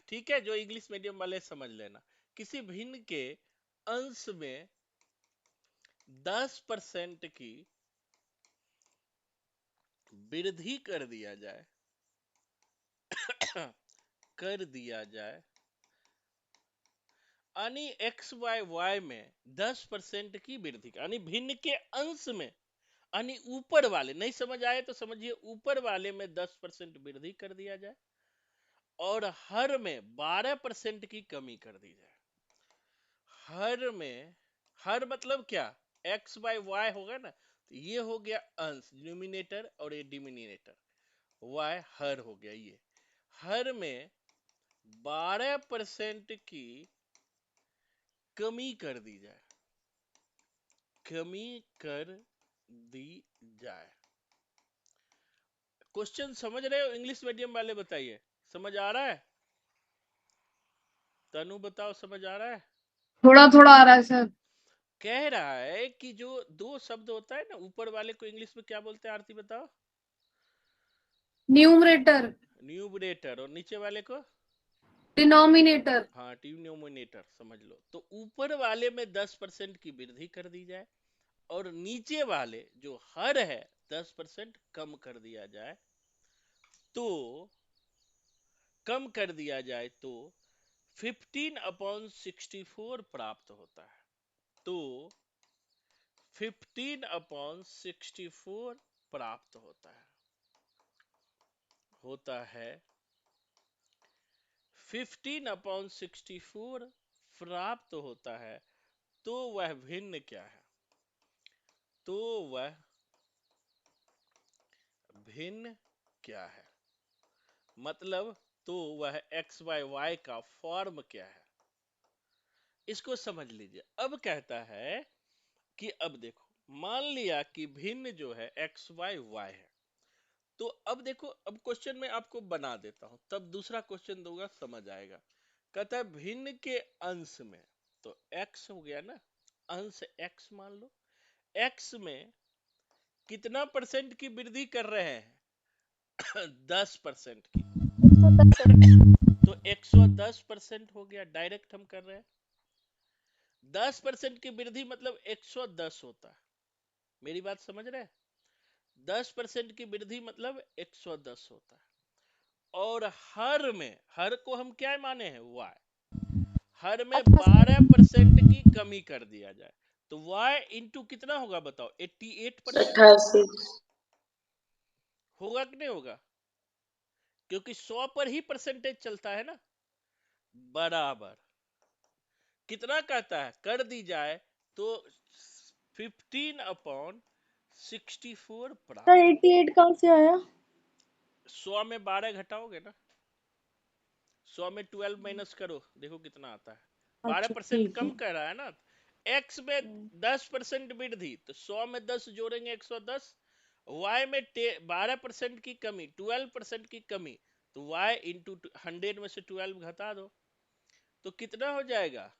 ठीक है। जो इंग्लिश मीडियम वाले समझ लेना, किसी भिन्न के अंश में 10% की वृद्धि कर दिया जाए कर दिया जाए, यानी एक्स बाय वाई में 10% की वृद्धि, यानी भिन्न के अंश में, यानी ऊपर वाले, नहीं समझ आए तो समझिए ऊपर वाले में 10% वृद्धि कर दिया जाए और हर में 12% की कमी कर दी जाए। हर में, हर मतलब क्या, एक्स बाय वाई होगा ना, तो ये हो गया अंश न्यूमिनेटर और ये डिमिनेटर, वाई हर हो गया। ये हर में 12% की कमी कर दी जाए, कमी कर दी जाए। क्वेश्चन समझ रहे हो इंग्लिश मीडियम वाले? बताइए, समझ आ रहा है? तनु बताओ, समझ आ रहा है? थोड़ा थोड़ा आ रहा है सर। कह रहा है कि जो दो शब्द होता है ना, ऊपर वाले को इंग्लिश में क्या बोलते हैं आरती बताओ? न्यूमरेटर। न्यूमरेटर। और नीचे वाले को? डिनोमिनेटर। हाँ, डिनोमिनेटर समझ लो। तो ऊपर वाले में 10% की वृद्धि कर दी जाए और नीचे वाले जो हर है 10% कम कर दिया जाए, तो कम कर दिया जाए तो 15/64 प्राप्त होता है। तो 15/64 प्राप्त होता है 15/64 प्राप्त होता है, तो वह भिन्न क्या है? तो वह भिन्न क्या है, मतलब तो वह एक्स बाय वाई का फॉर्म क्या है, इसको समझ लीजिए। अब कहता है कि अब देखो, मान लिया कि भिन्न जो है एक्स वाई वाई है, तो अब देखो, अब क्वेश्चन में आपको बना देता हूं, तब दूसरा क्वेश्चन दूंगा, समझ आएगा। कहता है भिन्न के अंश में, तो x हो गया ना, अंश x मान लो, x में कितना परसेंट की वृद्धि कर रहे हैं? 10% की, तो 110% हो गया, डायरेक्ट हम कर रहे हैं। 10% की वृद्धि मतलब 110 होता है, मेरी बात समझ रहे हैं? 10% की वृद्धि मतलब 110 होता है। और हर में, हर को हम क्या माने हैं? y, हर में 12% की कमी कर दिया जाए, तो y इंटू कितना होगा बताओ? 88% 88। होगा कि नहीं होगा? क्योंकि 100 पर ही परसेंटेज चलता है ना, बराबर कितना कहता है कर दी जाए, तो 15/64 सर प्राप्त होता 88 कहाँ से आया? है। 100 में 12 घटाओगे ना, 100 में 12 माइनस करो, देखो कितना आता है। अच्छा 12% ठीक है। कम कर रहा है ना, x में 10% वृद्धि, तो 100 में 10 जोड़ेंगे 110, y में 12% की कमी, 12% की कमी, तो y इंटू 100 में से 12 घटा दो, तो कितना हो जाएगा?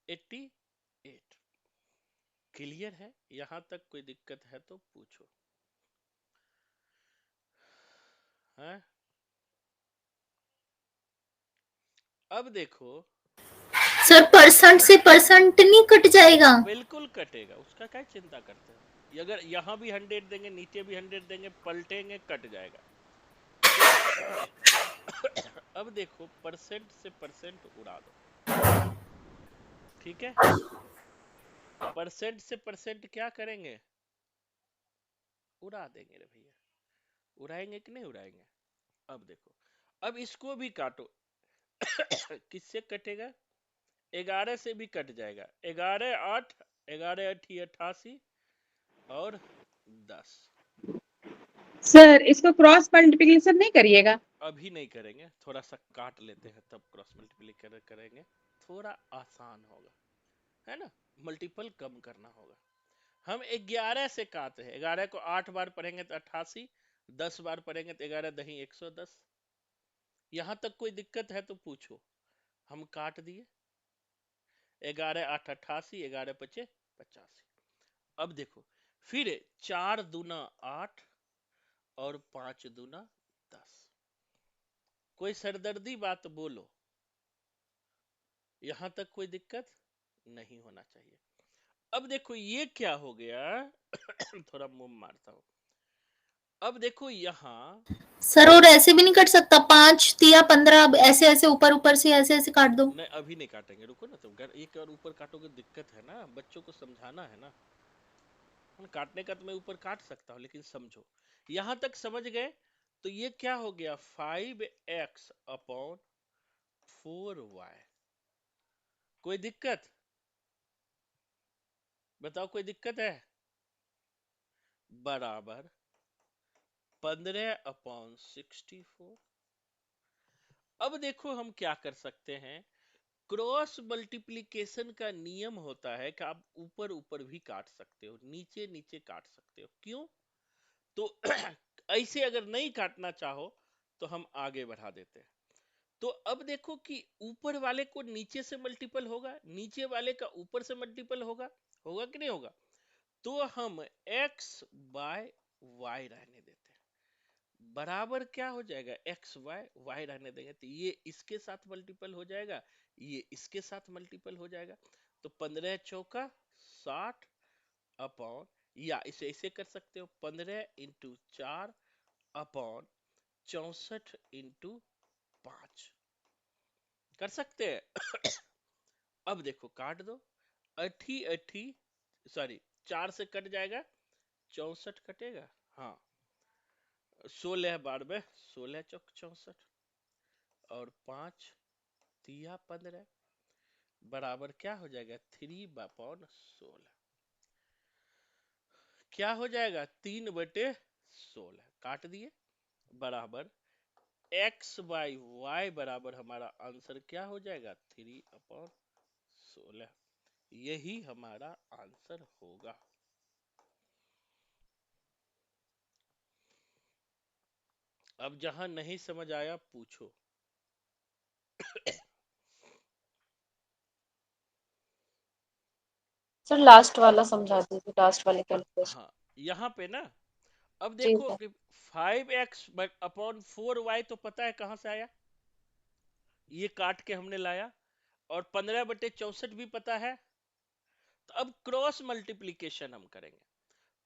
88। क्लियर है? यहां तक कोई दिक्कत है तो पूछो। हैं? अब देखो, सर परसेंट से परसेंट नहीं कट जाएगा? बिल्कुल कटेगा, उसका क्या चिंता करते हो? ये अगर यहाँ भी 100 देंगे, नीचे भी 100 देंगे, पलटेंगे, कट जाएगा। तो अब देखो, परसेंट से परसेंट उड़ा दो, ठीक है? परसेंट से परसेंट क्या करेंगे? उड़ा देंगे रे भैया। उड़ाएंगे कि नहीं उड़ाएंगे? अब देखो, अब इसको भी काटो। किससे कटेगा? 11 से भी कट जाएगा। 11 8, 11 8 88 और 10। सर इसको क्रॉस मल्टीप्लिकेशन नहीं करिएगा? अभी नहीं करेंगे, थोड़ा सा काट लेते हैं तब क्रॉस मल्टीप्लिकेशन करेंगे, थोड़ा आसान होगा, है ना? मल्टीपल कम करना होगा। हम 11 से काटते हैं। 11 को 8 बार पढ़ेंगे तो 88, 10 बार पढ़ेंगे तो 11 दही 110। यहां तक कोई दिक्कत है तो पूछो। हम काट दिए, 11 8 88, 11 5 85। अब देखो, फिर 4 दूना 8 और 5 दूना 10। कोई सरदर्दी बात बोलो, यहां तक कोई दिक्कत नहीं होना चाहिए। अब देखो ये क्या हो गया। थोड़ा मुंह मारता हूं। अब देखो यहाँ, सर और ऐसे भी नहीं कट सकता? 5 तिया 15 ऐसे ऐसे ऊपर ऊपर से ऐसे ऐसे काट दो। नहीं अभी नहीं काटेंगे, रुको ना। तो अगर एक और ऊपर काटोगे दिक्कत है ना, बच्चों को समझाना है ना। काटने का तो मैं ऊपर काट सकता हूँ, लेकिन समझो, यहां तक समझ गए? तो ये क्या हो गया? 5x upon 4y। कोई दिक्कत बताओ, कोई दिक्कत है? बराबर 15 अपॉन 64। अब देखो हम क्या कर सकते हैं। क्रॉस मल्टीप्लिकेशन का नियम होता है कि आप ऊपर ऊपर भी काट सकते हो, नीचे नीचे काट सकते हो। क्यों? तो ऐसे अगर नहीं काटना चाहो तो हम आगे बढ़ा देते हैं। तो अब देखो कि ऊपर वाले को नीचे से मल्टीपल होगा, नीचे वाले का ऊपर से मल्टीपल होगा, होगा कि नहीं होगा? तो हम x बाय y रहने देते हैं। बराबर क्या हो जाएगा? x y, y रहने देंगे तो ये इसके साथ मल्टीपल हो जाएगा, ये इसके साथ मल्टीपल हो जाएगा। तो 15 चौका 60 अपॉन, या इसे ऐसे कर सकते हो, 15 इंटू 4 अपॉन 64 इंटू 5 कर सकते हैं। अब देखो काट दो, 80 80, सॉरी 4 से कट जाएगा, 64 कटेगा। हाँ, 16 बार में 16 चौक 64 और 5 तिया 15 बराबर क्या हो जाएगा? 3/16। क्या हो जाएगा? 3/16 काट दिए। बराबर x बाई वाई बराबर हमारा आंसर क्या हो जाएगा? 3/16। यही हमारा आंसर होगा। अब जहां नहीं समझ आया पूछो। सर लास्ट वाला समझा दीजिए, लास्ट वाले कैलकुलेशन। हाँ, यहाँ पे ना, अब जी देखो सर। कि 5x अपॉन 4y तो पता है कहां से आया, ये काट के हमने लाया। और 15/64 भी पता है। तो अब क्रॉस मल्टीप्लिकेशन हम करेंगे।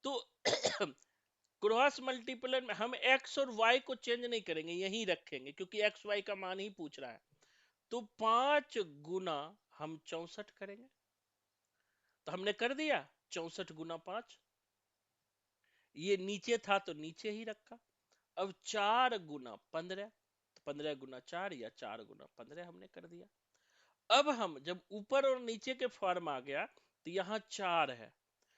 तो क्रॉस मल्टीप्लिकेशन में हम x और y को चेंज नहीं करेंगे, यही रखेंगे, क्योंकि x y का मान ही पूछ रहा है। तो 5 गुना हम 64 करेंगे। तो हमने कर दिया 64 गुना 5, ये नीचे था तो नीचे ही रखा। अब 4 गुना 15, तो 15 गुना 4 या 4 गुना 15 हमने कर दिया। अब हम जब ऊपर और नीचे के फॉर्म आ गया, तो यहाँ 4 है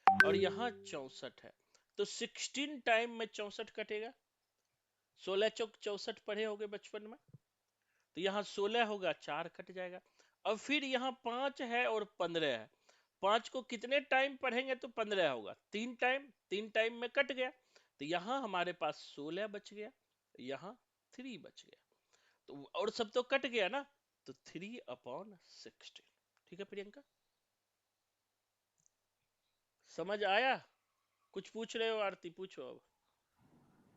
और यहाँ 64 है। तो 16 टाइम में 64 कटेगा। 16 चौक 64 पढ़े होगे बचपन में। तो यहाँ 16 होगा, 4 कट जाएगा। अब फिर यहाँ 5 है और 15 है। 5 को कितने टाइम पढ़ेंगे तो 15 होगा? 3 टाइम, 3 टाइम में कट गया। तो यहाँ हमारे पास 16 बच गया, यहाँ 3 बच गया। तो और सब तो कट गया ना, तो 3/16। ठीक है प्रियंका, समझ आया? कुछ पूछ रहे हो आरती? पूछो अब।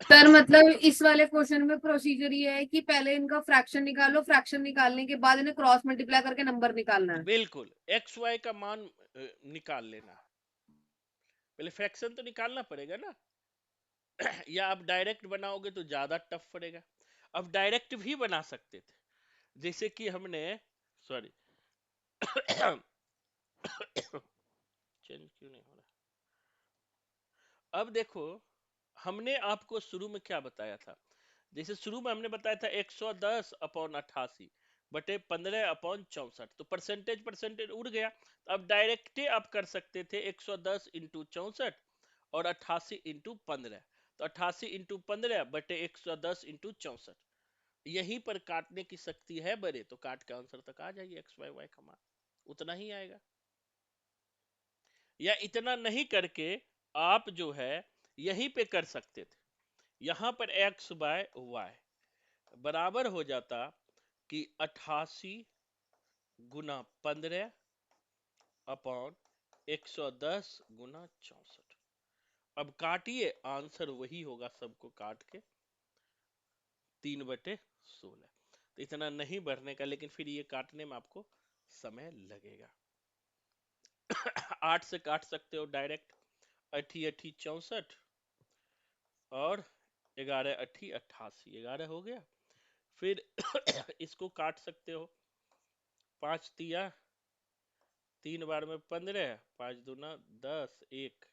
सर मतलब इस वाले क्वेश्चन में प्रोसीजर ये है कि पहले इनका फ्रैक्शन निकालो, फ्रैक्शन निकालने के बाद इन्हें क्रॉस मल्टीप्लाई करके नंबर निकालना है। बिल्कुल एक्स वाई का मान निकाल लेना, पहले फ्रैक्शन तो निकालना पड़ेगा ना। या आप डायरेक्ट बनाओगे तो ज्यादा टफ पड़ेगा। अब डायरेक्ट भी बना सकते थे, जैसे कि हमने, सॉरी चेंज क्यों नहीं हो रहा। अब देखो, हमने आपको शुरू में क्या बताया था, जैसे शुरू में हमने बताया था 110 अपॉन 88 बटे 15 अपॉन 64, तो परसेंटेज परसेंटेज उड़ गया। तो अब डायरेक्ट आप कर सकते थे 110 इंटू 64 और 88 इंटू 15, तो 88 इंटू 15 बटे 110 इंटू 64। यहीं पर काटने की शक्ति है बड़े, तो काट के आंसर तक आ जाइए, एक्स वाई वाई का मान उतना ही आएगा। या इतना नहीं करके आप जो है यहीं पे कर सकते थे, यहां पर एक्स बाय वाई बराबर हो जाता कि 88 गुना 15 अपॉन 110 गुना 64। अब काटिए, आंसर वही होगा सबको काट के 3/16। तो इतना नहीं बढ़ने का, लेकिन फिर ये काटने में आपको समय लगेगा। 8 से काट सकते हो डायरेक्ट, 8 8 64 और 11 8 88, 11 हो गया। फिर इसको काट सकते हो, 5 तिया 3 बार में 15, 5 दूना 10, 1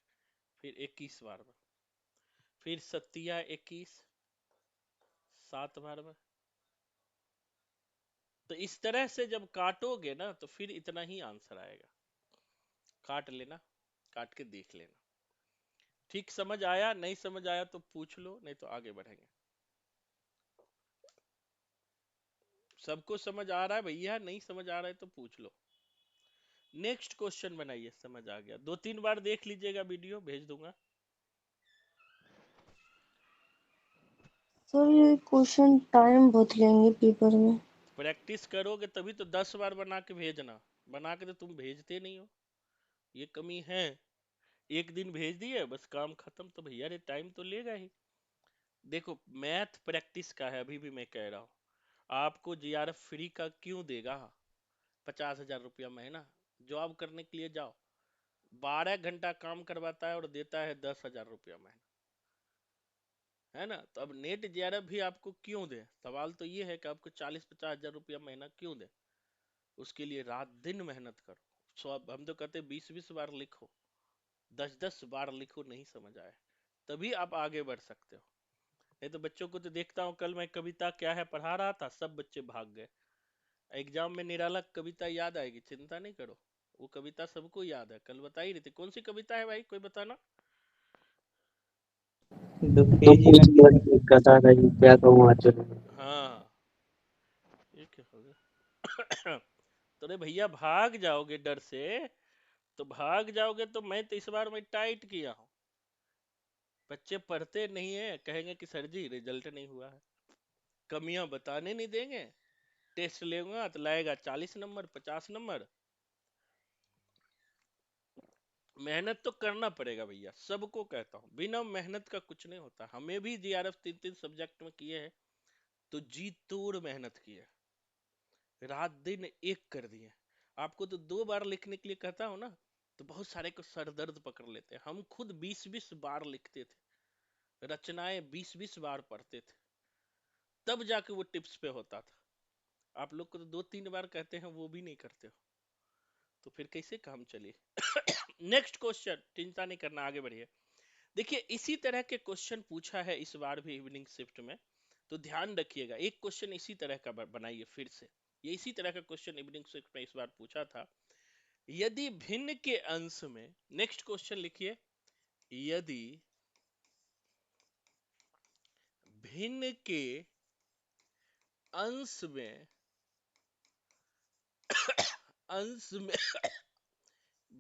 फिर 21 बार में, फिर 7 21 7 बार में। तो इस तरह से जब काटोगे ना तो फिर इतना ही आंसर आएगा। काट लेना, काट के देख लेना। ठीक समझ आया? नहीं समझ आया तो पूछ लो, नहीं तो आगे बढ़ेंगे। सबको समझ आ रहा है भैया? नहीं समझ आ रहा है तो पूछ लो। नेक्स्ट क्वेश्चन बनाइए, समझ आ गया 2-3 बार देख लीजिएगा, वीडियो भेज दूंगा। सर ये क्वेश्चन टाइम बहुत लेंगे पेपर में। प्रैक्टिस करोगे तभी तो 10 बार बना के भेजना, बना के तो तुम भेजते नहीं हो, ये कमी है। एक दिन भेज दिए बस काम खत्म, तो भैया रे टाइम तो लेगा ही। देखो मैथ प्रैक्टिस का है, अभी भी मैं कह रहा हूँ। आपको जीआरएफ फ्री का क्यों देगा? 50,000 रुपया महीना, जॉब करने के लिए जाओ, 12 घंटा काम करवाता है और देता है 10,000 रुपया महीना, है ना। तो अब नेट जीआरएफ भी आपको क्यों दे? सवाल तो ये है कि आपको 40-50 हजार रुपया महीना क्यों दे? उसके लिए रात दिन मेहनत करो। हम तो कहते 20-20 बार लिखो, 10-10 बार लिखो, नहीं समझ आए तभी आप आगे बढ़ सकते हो। नहीं तो बच्चों को तो देखता हूँ, कल मैं कविता क्या है पढ़ा रहा था, सब बच्चे भाग गए। एग्जाम में निराला कविता याद आएगी, चिंता नहीं करो, वो कविता सबको याद है। कल बता ही रही थी, कौन सी कविता है भाई, कोई बताना। केजी में दिक्कत आ रही, क्या कहूँ आज। हाँ ये क्या हो गया? तो रे भैया भाग जाओगे डर से, तो भाग जाओगे तो मैं तो इस बार मैं टाइट किया हूँ। बच्चे पढ़ते नहीं है, कहेंगे कि सर जी रिजल्ट नहीं हुआ है, कमियां बताने नहीं देंगे, टेस्ट लेगा तो लाएगा 40 नंबर 50 नंबर। मेहनत तो करना पड़ेगा भैया, सबको कहता हूँ, बिना मेहनत का कुछ नहीं होता। हमें भी जीआरएफ 3-3 सब्जेक्ट में किए हैं, तो जी तोड़ मेहनत की है, रात दिन एक कर दिए। आपको तो 2 बार लिखने के लिए कहता हूँ ना, तो बहुत सारे को सर दर्द पकड़ लेते हैं। हम खुद 20-20 बार लिखते थे, रचनाएं 20-20 बार पढ़ते थे, तब जाके वो टिप्स पे होता था। आप लोग को तो 2-3 बार कहते हैं, वो भी नहीं करते हो, तो फिर कैसे काम चलिए। नेक्स्ट क्वेश्चन, चिंता नहीं करना, आगे बढ़िए। देखिए इसी तरह के क्वेश्चन पूछा है इस बार भी इवनिंग शिफ्ट में, तो ध्यान रखिएगा। एक क्वेश्चन इसी तरह का बनाइए फिर से, ये इसी तरह का क्वेश्चन इवनिंग शिफ्ट में इस बार पूछा था। यदि भिन्न के अंश में, नेक्स्ट क्वेश्चन लिखिए, यदि भिन्न के अंश में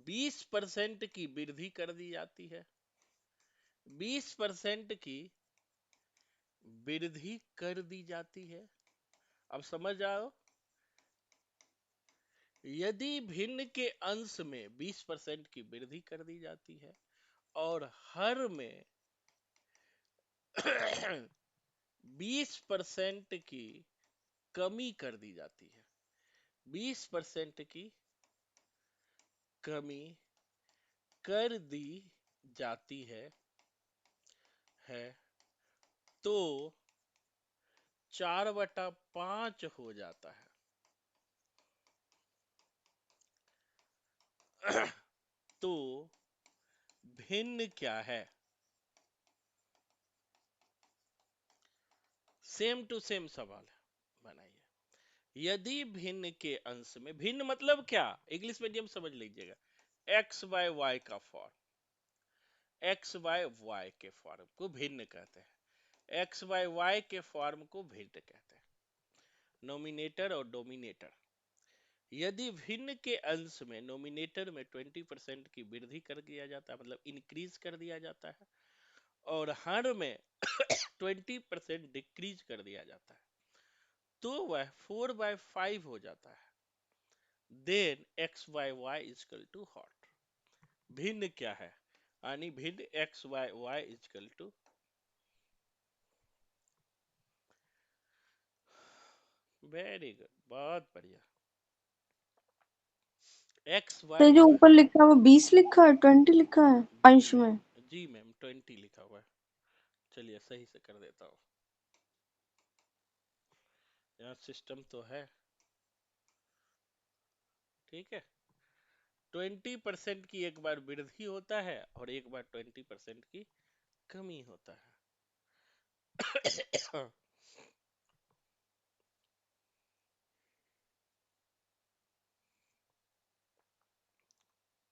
20% की वृद्धि कर दी जाती है, 20% की वृद्धि कर दी जाती है। अब समझ आओ, यदि भिन्न के अंश में 20% की वृद्धि कर दी जाती है और हर में 20% की कमी कर दी जाती है, 20% की कमी कर दी जाती है तो 4/5 हो जाता है। तो भिन्न क्या है? सेम टू सेम सवाल है, बनाइए। यदि भिन्न के अंश में, भिन्न मतलब क्या, इंग्लिश मीडियम समझ लीजिएगा, एक्स बाय वाई का फॉर्म, एक्स बाय वाई के फॉर्म को भिन्न कहते हैं, एक्स बाय वाई के फॉर्म को भिन्न कहते हैं, नोमिनेटर और डोमिनेटर। यदि भिन्न के अंश में नोमिनेटर में 20% की वृद्धि कर दिया जाता है, मतलब इंक्रीज कर दिया जाता है, और हर में 20% डिक्रीज कर दिया जाता है, तो वह 4/5 हो जाता है। Then x by y equal to what. भिन्न क्या है? यानी भिन्न x by y equal to, very good, बहुत बढ़िया। एक्स तो बाय जो ऊपर लिखा है वो 20 लिखा है, 20 लिखा है अंश में? जी मैम 20 लिखा हुआ है। चलिए सही से कर देता हूँ, यहाँ सिस्टम तो है, ठीक है। 20% की एक बार वृद्धि होता है और एक बार 20% की कमी होता है।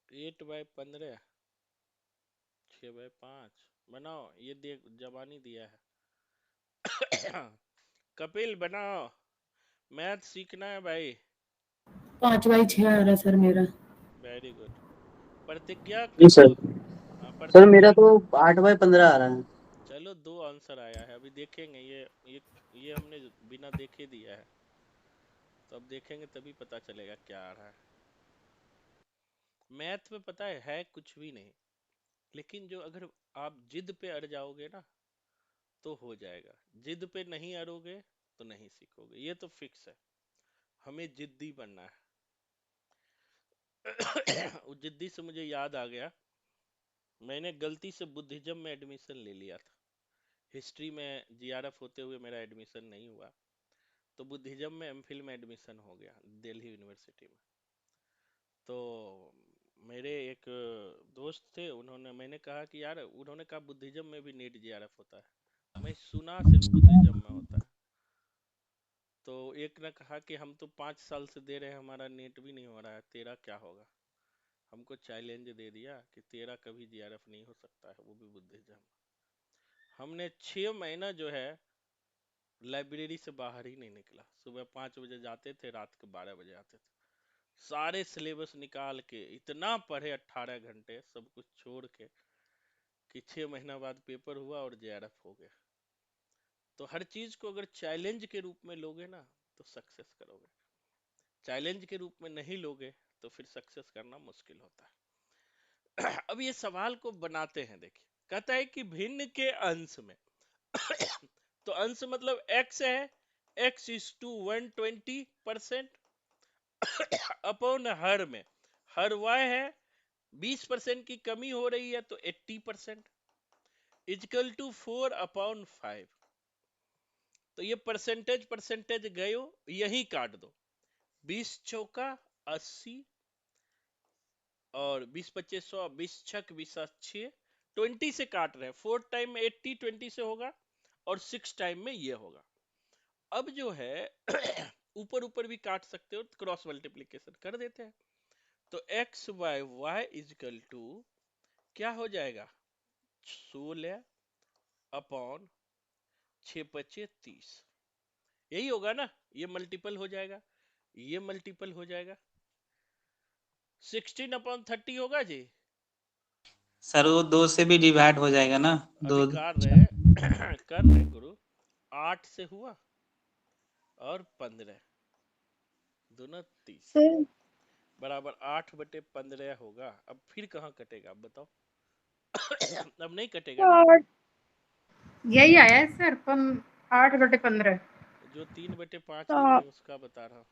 8/15, 6/5 बनाओ, ये देख जबानी दिया है। कपिल बनाओ, मैथ सीखना है भाई। 5/6 आ रहा सर मेरा। Very good. प्रतिज्ञा जी सर। करो। हाँ सर प्रतिज्ञा। मेरा तो 8/15 आ रहा है। चलो 2 आंसर आया है, अभी देखेंगे, ये हमने बिना देखे दिया है, तो अब देखेंगे तभी पता चलेगा क्या आ रहा है। मैथ में पता है कुछ भी नहीं, लेकिन जो अगर आप जिद पे अड़ जाओगे ना तो हो जाएगा, जिद पे नहीं अड़ोगे तो नहीं सीखोगे, ये तो फिक्स है। हमें जिद्दी बनना है। उस जिद्दी से मुझे याद आ गया, मैंने गलती से बुद्धिज्म में एडमिशन ले लिया था। हिस्ट्री में जीआरएफ होते हुए मेरा एडमिशन नहीं हुआ, तो बुद्धिज्म में एमफिल में एडमिशन हो गया दिल्ली यूनिवर्सिटी में। तो मेरे एक दोस्त थे, मैंने कहा कि यार, उन्होंने कहा बुद्धिज्म में भी नीट जीआरएफ होता है, मैं सुना सिर्फ बुद्धिज्म में होता है। तो एक ने कहा कि हम तो 5 साल से दे रहे हैं, हमारा नीट भी नहीं हो रहा है, तेरा क्या होगा? हमको चैलेंज दे दिया कि तेरा कभी जीआरएफ नहीं हो सकता है, वो भी बुद्धिज्म। हमने 6 महीना जो है लाइब्रेरी से बाहर ही नहीं निकला। सुबह 5 बजे जाते थे, रात के 12 बजे आते थे, सारे सिलेबस निकाल के इतना पढ़े 18 घंटे, सब कुछ छोड़ के, कि 6 महीना बाद पेपर हुआ और जेआरएफ हो गया। तो हर चीज को अगर चैलेंज के रूप में लोगे ना तो सक्सेस करोगे, चैलेंज के रूप में नहीं लोगे तो फिर सक्सेस करना मुश्किल होता है। अब ये सवाल को बनाते हैं, देखिए कहता है कि भिन्न के अंश में तो अंश मतलब x है, x इज टू 120% अपॉन हर में, हर y है, 20% की कमी हो रही है तो 80% इजकल टू 4/5। तो ये परसेंटेज गयो, यही काट दो, 20 चौका 80 और 20 25 100, 20 छक 20 6, 20 से काट रहे हैं, 4 टाइम में 80 20 से होगा और 6 टाइम में ये होगा। अब जो है ऊपर ऊपर भी काट सकते हो, क्रॉस मल्टीप्लीकेशन कर देते हैं, तो x by y equal to क्या हो जाएगा, 16 अपॉन 6/25 30। यही होगा ना, ये मल्टीपल हो जाएगा, ये मल्टीपल हो जाएगा, 16/30 होगा जी। सर वो 2 से भी डिवाइड हो जाएगा ना, अभी 2। कर रहे कर रहे गुरु, 8 से हुआ और 15 दोनों 30 सर बराबर 8/15 होगा। अब फिर कहाँ कटेगा, आप बताओ। अब नहीं कटेगा ना। यही आया है सर 8/15। जो 3/5 हाँ लिखे उसका बता रहा हूँ।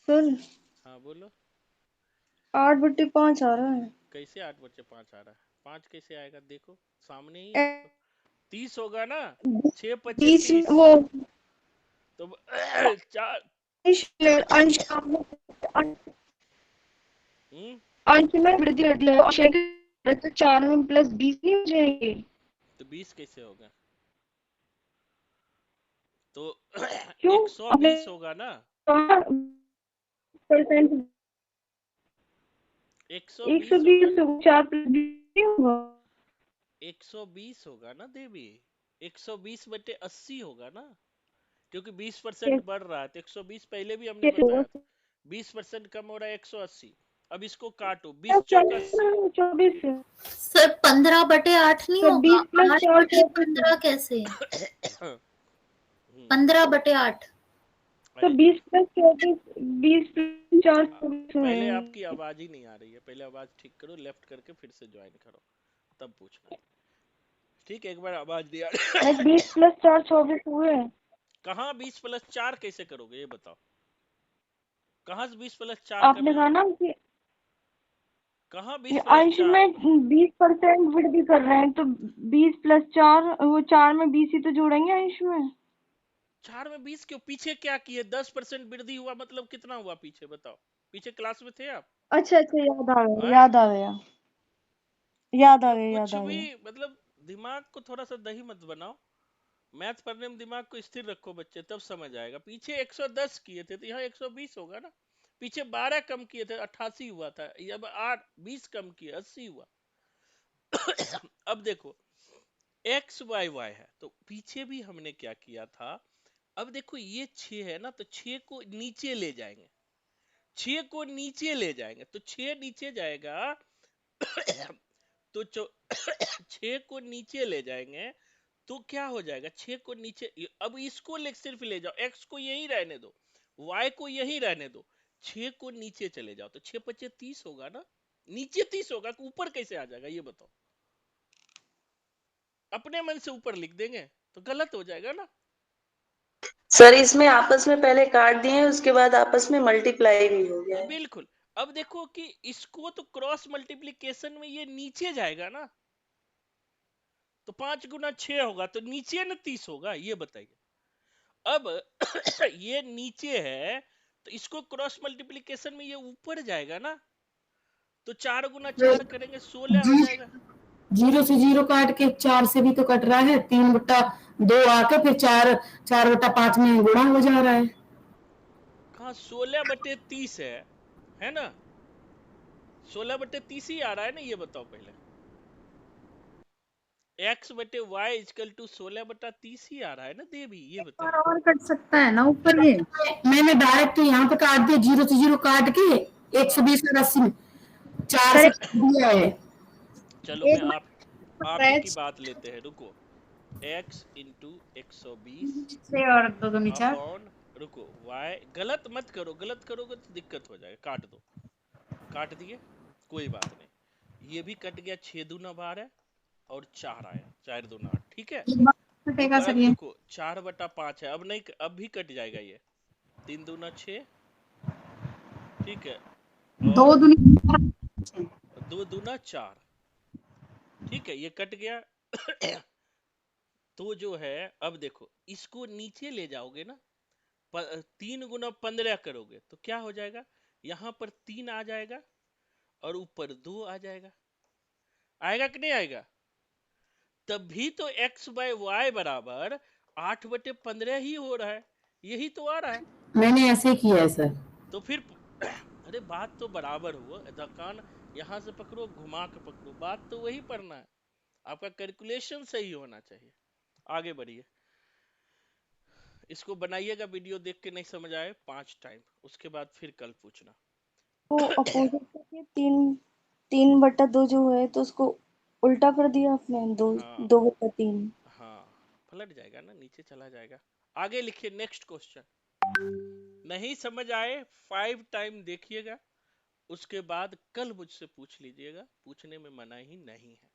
सर हाँ बोलो 8/5 आ रहा है। कैसे 8/5 आ रहा है? 5 कैसे आएगा? देखो सामने ही ए, आपको 30 होगा ना। 6 5 बीच 30 वो तो चार। अंश अंश अंश हम्म अंश में वृद्धि घट है और शेष तो 4 में प्लस 20 नहीं हो जाएंगे। तो 20 कैसे होगा? तो क्यों? आपने 120 होगा ना। कहा परसेंट 120 होगा 120 ना। 4 प्लस 20 होगा। 120 होगा ना देवी। 120/80 होगा ना, क्योंकि 20% बढ़ रहा है तो 120 पहले भी हमने कैसे होगा? बताया था। 20% कम हो रहा है 180। अब इसको काटो, 20 चौका 80। 24 सर 15/8 नहीं तो होगा? 20 प्लस 4 8/15 कैसे? 15/8। तो अरे 20 प्लस 24 20 प्लस 4 24 पहले आपकी होंगे। आवाज ही नहीं आ रही है, पहले आवाज ठीक करो, लेफ्ट करके फिर से ज्वाइन करो, तब पूछना। ठीक है, एक बार आवाज दिया। 20 प्लस 4 24 हुए। कहाँ 20+4 कैसे करोगे ये बताओ? कहाँ से 20+4 कर आपने रहे कहा हैं? ना कि कहाँ अंश 20+4? में 20% वृद्धि कर रहे हैं तो 20 प्लस 4 वो 4 में 20 ही तो जोड़ेंगे अंश में। 4 में 20 क्यों? पीछे क्या किए? 10% वृद्धि हुआ मतलब कितना हुआ पीछे बताओ? पीछे क्लास में थे आप? अच्छा अच्छा याद आ गया हैं? याद आ गया याद आ मतलब गया याद कुछ आ भी, गया। मतलब दिमाग को थोड़ा सा दही मत बनाओ। मैथ पढ़ने में दिमाग को स्थिर रखो बच्चे, तब समझ आएगा। पीछे 110 किए थे तो यहाँ 120 होगा ना। पीछे 12 कम किए थे 88 हुआ था, अब 8 20 कम किए 80 हुआ। अब देखो एक्स वाई वाई है तो पीछे भी हमने क्या किया था। अब देखो ये 6 है ना, तो 6 को नीचे ले जाएंगे। 6 को नीचे ले जाएंगे तो 6 नीचे जाएगा। तो 6 को नीचे ले जाएंगे तो क्या हो जाएगा? 6 को नीचे, अब इसको सिर्फ ले जाओ, x को यही रहने दो, y को यही रहने दो। 6 को नीचे चले जाओ तो 6 5 30 होगा ना। नीचे 30 होगा, ऊपर कैसे आ जाएगा ये बताओ? अपने मन से ऊपर लिख देंगे तो गलत हो जाएगा ना। सर इसमें आपस में पहले काट दिए, उसके बाद आपस में मल्टीप्लाई भी हो गया है। बिल्कुल। अब देखो कि इसको तो क्रॉस मल्टीप्लीकेशन में ये नीचे जाएगा ना, तो 5 गुना 6 होगा तो नीचे ना 30 होगा, ये बताइए। अब ये नीचे है तो इसको क्रॉस मल्टीप्लीकेशन में ये ऊपर जाएगा ना, तो 4 गुना 4 करेंगे 16 हो जाएगा। 0 से 0 काट के 4 से भी तो कट रहा है, 3/2 आके फिर 4/5 में गुणा हो जा रहा है। कहा 16/30 है ना? 16/30 ही आ रहा है ना, ये बताओ पहले। x/y इक्वल टू 16/30 ही आ रहा है ना देवी, ये बताइए। और कट सकता है ना ऊपर ये। मैंने डायरेक्ट तो यहाँ पे काट दिया, 0 से 0 काट के हाँ 120 और 80 4 सर से काट दिया है। चलो मैं एक आप ही की बार बात लेते हैं, रुको। x इंटू 120 से और 2 दूनी 4। अपॉन, रुको, y गलत मत करो, गलत करोगे तो दिक्कत हो जाएगा। काट दो, काट दिए, कोई बात नहीं। ये भी कट गया, 6 दूना 12 और 4 आया, 4 दूना 8, ठीक है। एक बार कटेगा ऊपर सर अब ये। देखो 4/5 है, अब नहीं, अब भी कट जाएगा ये। 3 दूना 6, ठीक है, 2 और दूनी 2 दूना 4, ठीक है, ये कट गया। तो जो है अब देखो इसको नीचे ले जाओगे ना, 3 गुना 15 करोगे तो क्या हो जाएगा? यहां पर 3 आ जाएगा और ऊपर 2 आ जाएगा। आएगा कि नहीं आएगा? तभी तो x/y बराबर 8/15 ही हो रहा है, यही तो आ रहा है। मैंने ऐसे किया है सर। तो फिर अरे बात तो बराबर हुआ, कान यहां से पकड़ो, घुमा के पकड़ो, बात तो वही पढ़ना है। आपका कैलकुलेशन सही होना चाहिए। आगे बढ़िए, इसको बनाइएगा, वीडियो देख के नहीं समझ आए 5 टाइम, उसके बाद फिर कल पूछना। वो अपोजिट करके 3/2 जो है तो उसको उल्टा कर दिया आपने 2 हाँ 2/3। हाँ, पलट जाएगा ना, नीचे चला जाएगा। आगे लिखिए, नेक्स्ट क्वेश्चन। नहीं समझ आए 5 टाइम देखिएगा, उसके बाद कल मुझसे पूछ लीजिएगा, पूछने में मना ही नहीं है।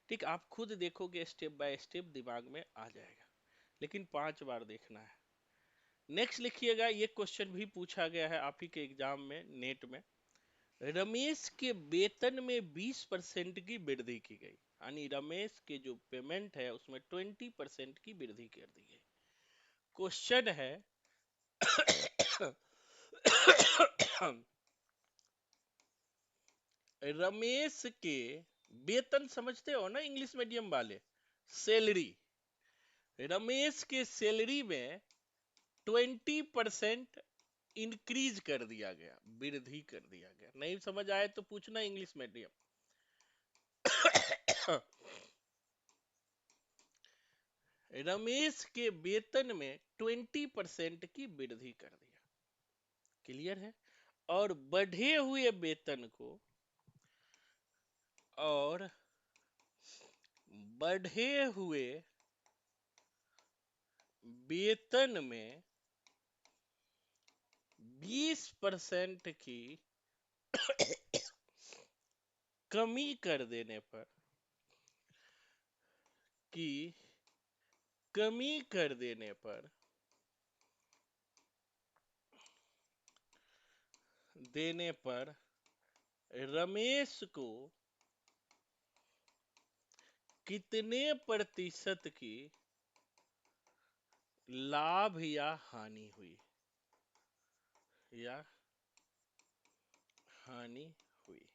ठीक, आप खुद देखोगे स्टेप बाय स्टेप दिमाग में आ जाएगा, लेकिन 5 बार देखना है। नेक्स्ट लिखिएगा, ये क्वेश्चन भी पूछा गया है आप ही के एग्जाम में, नेट में। रमेश के वेतन में 20% की वृद्धि की गई, यानी रमेश के जो पेमेंट है उसमें 20% की वृद्धि कर दी गई। क्वेश्चन है रमेश के वेतन समझते हो ना इंग्लिश मीडियम वाले, सैलरी, रमेश के सैलरी में 20% इंक्रीज कर दिया गया, वृद्धि कर दिया गया। नहीं समझ आए तो पूछना इंग्लिश मीडियम। रमेश के वेतन में 20% की वृद्धि कर दिया, क्लियर है। और बढ़े हुए वेतन को, और बढ़े हुए वेतन में 20% की कमी कर देने पर, की कमी कर देने पर रमेश को कितने प्रतिशत की लाभ या हानि हुई, या हानि हुई,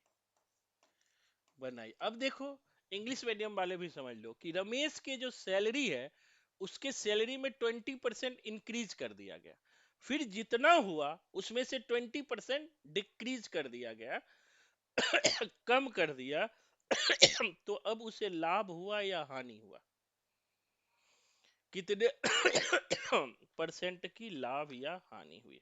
बनाई। अब देखो इंग्लिश मीडियम वाले भी समझ लो कि रमेश के जो सैलरी है उसके सैलरी में 20% इंक्रीज कर दिया गया, फिर जितना हुआ उसमें से 20% डिक्रीज कर दिया गया, कम कर दिया। तो अब उसे लाभ हुआ या हानि हुआ, कितने परसेंट की लाभ या हानि हुई।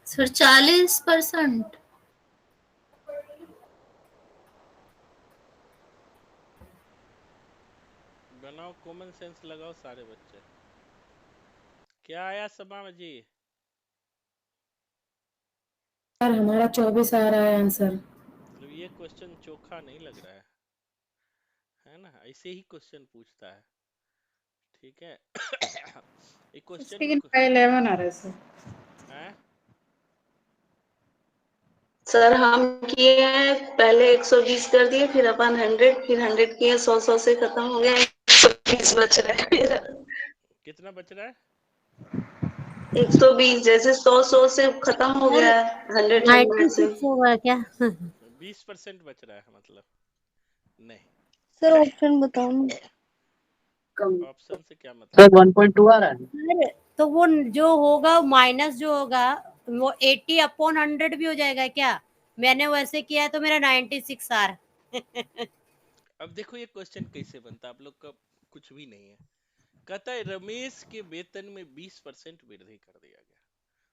सर 40%। बनाओ, कॉमन सेंस लगाओ सारे बच्चे। क्या आया सभा में जी? सर हमारा 24 आ रहा है आंसर। मतलब ये क्वेश्चन चोखा नहीं लग रहा है ना? ऐसे ही क्वेश्चन पूछता है, ठीक है। ये क्वेश्चन में 11 आ रहा है सर। है सर हम किए हैं पहले 120 कर दिए, फिर अपन 100, फिर 100 किए, 100 से खत्म हो गया, 120 बच रहा है मेरा। कितना बच रहा है? 120, जैसे 100 से खत्म हो गया, 100 से 96 होगा क्या? 20% बच रहा है मतलब? नहीं, सर ऑप्शन बताओ ना। ऑप्शन से क्या मतलब? सर 1.2 आ रहा है। सर तो वो जो होगा माइनस जो होगा वो 80/100 भी हो जाएगा क्या? मैंने वैसे किया है तो मेरा 96 आ रहा है। अब देखो ये क्वेश्चन कैसे बनता है, आप लोग का कुछ भी नहीं है। कहता है रमेश के वेतन में 20% वृद्धि कर दिया गया,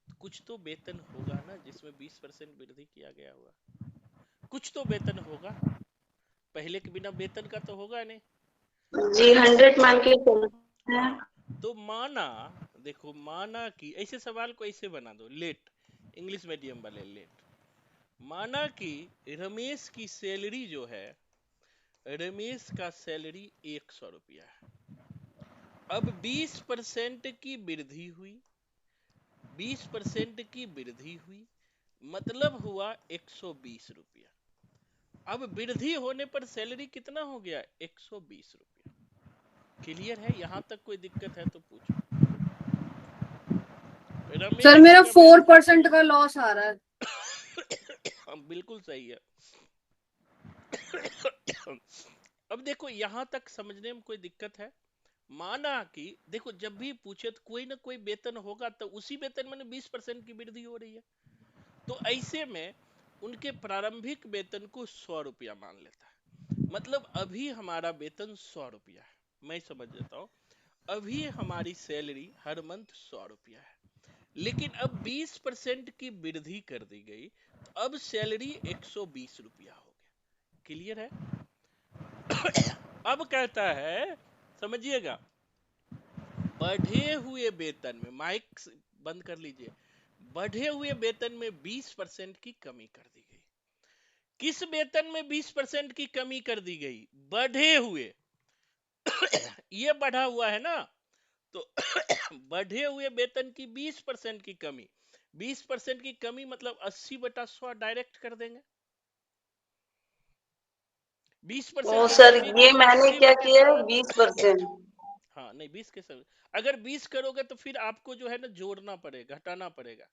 तो कुछ तो वेतन होगा ना जिसमें 20% वृद्धि किया गया होगा, कुछ तो वेतन होगा, पहले के बिना वेतन का तो होगा नहीं जी। 100 मान के चलते हैं। तो माना, देखो माना कि ऐसे सवाल को ऐसे बना दो, लेट, इंग्लिश मीडियम वाले लेट, माना कि रमेश की सैलरी जो है, रमेश का सैलरी 100 रुपया है। अब 20% की वृद्धि हुई, 20% की वृद्धि हुई, मतलब हुआ 120 रुपया। अब वृद्धि होने पर सैलरी कितना हो गया? 120 रुपया। क्लियर है? यहां तक कोई दिक्कत है तो पूछो। रमेश सर मेरा का मैं 4% का लॉस आ रहा है। बिल्कुल सही है। अब देखो यहाँ तक समझने में कोई दिक्कत है? माना कि देखो जब भी पूछे तो कोई ना कोई वेतन होगा, तो उसी वेतन में 20% की वृद्धि हो रही है, तो ऐसे में उनके प्रारंभिक वेतन को 100 रुपया मान लेता है। मतलब अभी हमारा वेतन 100 रुपया है, मैं समझ लेता हूँ, अभी हमारी सैलरी हर मंथ 100 रुपया है, लेकिन अब 20% की वृद्धि कर दी गई, तो अब सैलरी 120 रुपया हो गया। क्लियर है? अब कहता है, समझिएगा, बढ़े हुए वेतन में, माइक बंद कर लीजिए, बढ़े हुए वेतन में 20% की कमी कर दी गई। किस वेतन में 20% की कमी कर दी गई? बढ़े हुए। ये बढ़ा हुआ है ना, तो बढ़े हुए वेतन की 20% की कमी, 20% की कमी मतलब 80/100 डायरेक्ट कर देंगे। 20% ओ की सर, कमी ये को मैंने क्या 80/100। किया है 20%। हाँ नहीं, 20 के सब, अगर 20 करोगे तो फिर आपको जो है ना जोड़ना पड़ेगा, घटाना पड़ेगा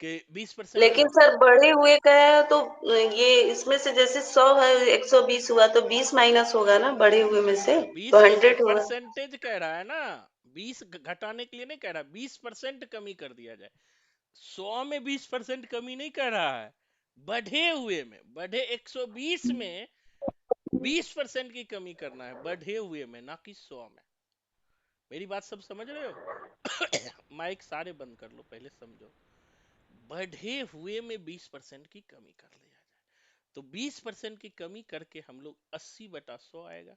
कि 20% लेकिन क्यों। सर बढ़े हुए का है तो ये इसमें से जैसे 100 है 120 हुआ तो 20 माइनस होगा ना बढ़े हुए में से, 20 तो कैसे 100 होगा। परसेंटेज कह रहा है ना, 20 घटाने के लिए नहीं कह रहा, 20% कमी कर दिया जाए। 100 में 20% कमी नहीं कर रहा है, बढ़े हुए में, बढ़े 120 में 20% की कमी करना है, बढ़े हुए में, ना कि 100 में। मेरी बात सब समझ रहे हो? माइक सारे बंद कर लो, पहले समझो। बढ़े हुए में 20% की कमी कर लिया जाए, तो 20% की कमी करके हम लोग 80/100 आएगा।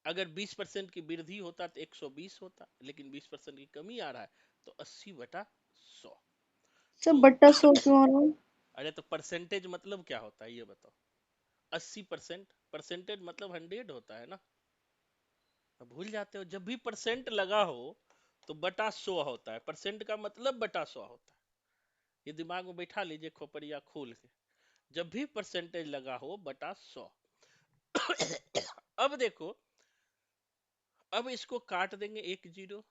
अगर 20% की वृद्धि होता तो 120 होता, लेकिन 20% की कमी आ रहा है तो 80/100। सर तो बट्टा 100 क्यों आ रहा है? अरे तो परसेंटेज मतलब क्या होता है ये बताओ? 80%, परसेंटेज मतलब 100 होता है ना, भूल जाते हो। जब भी परसेंट लगा हो तो बटा 100 होता है, परसेंट का मतलब बटा 100 होता है। ये दिमाग में बैठा लीजिए खोपड़िया खोल के, जब भी परसेंटेज लगा हो बटा 100। अब देखो, अब इसको काट देंगे, 1 0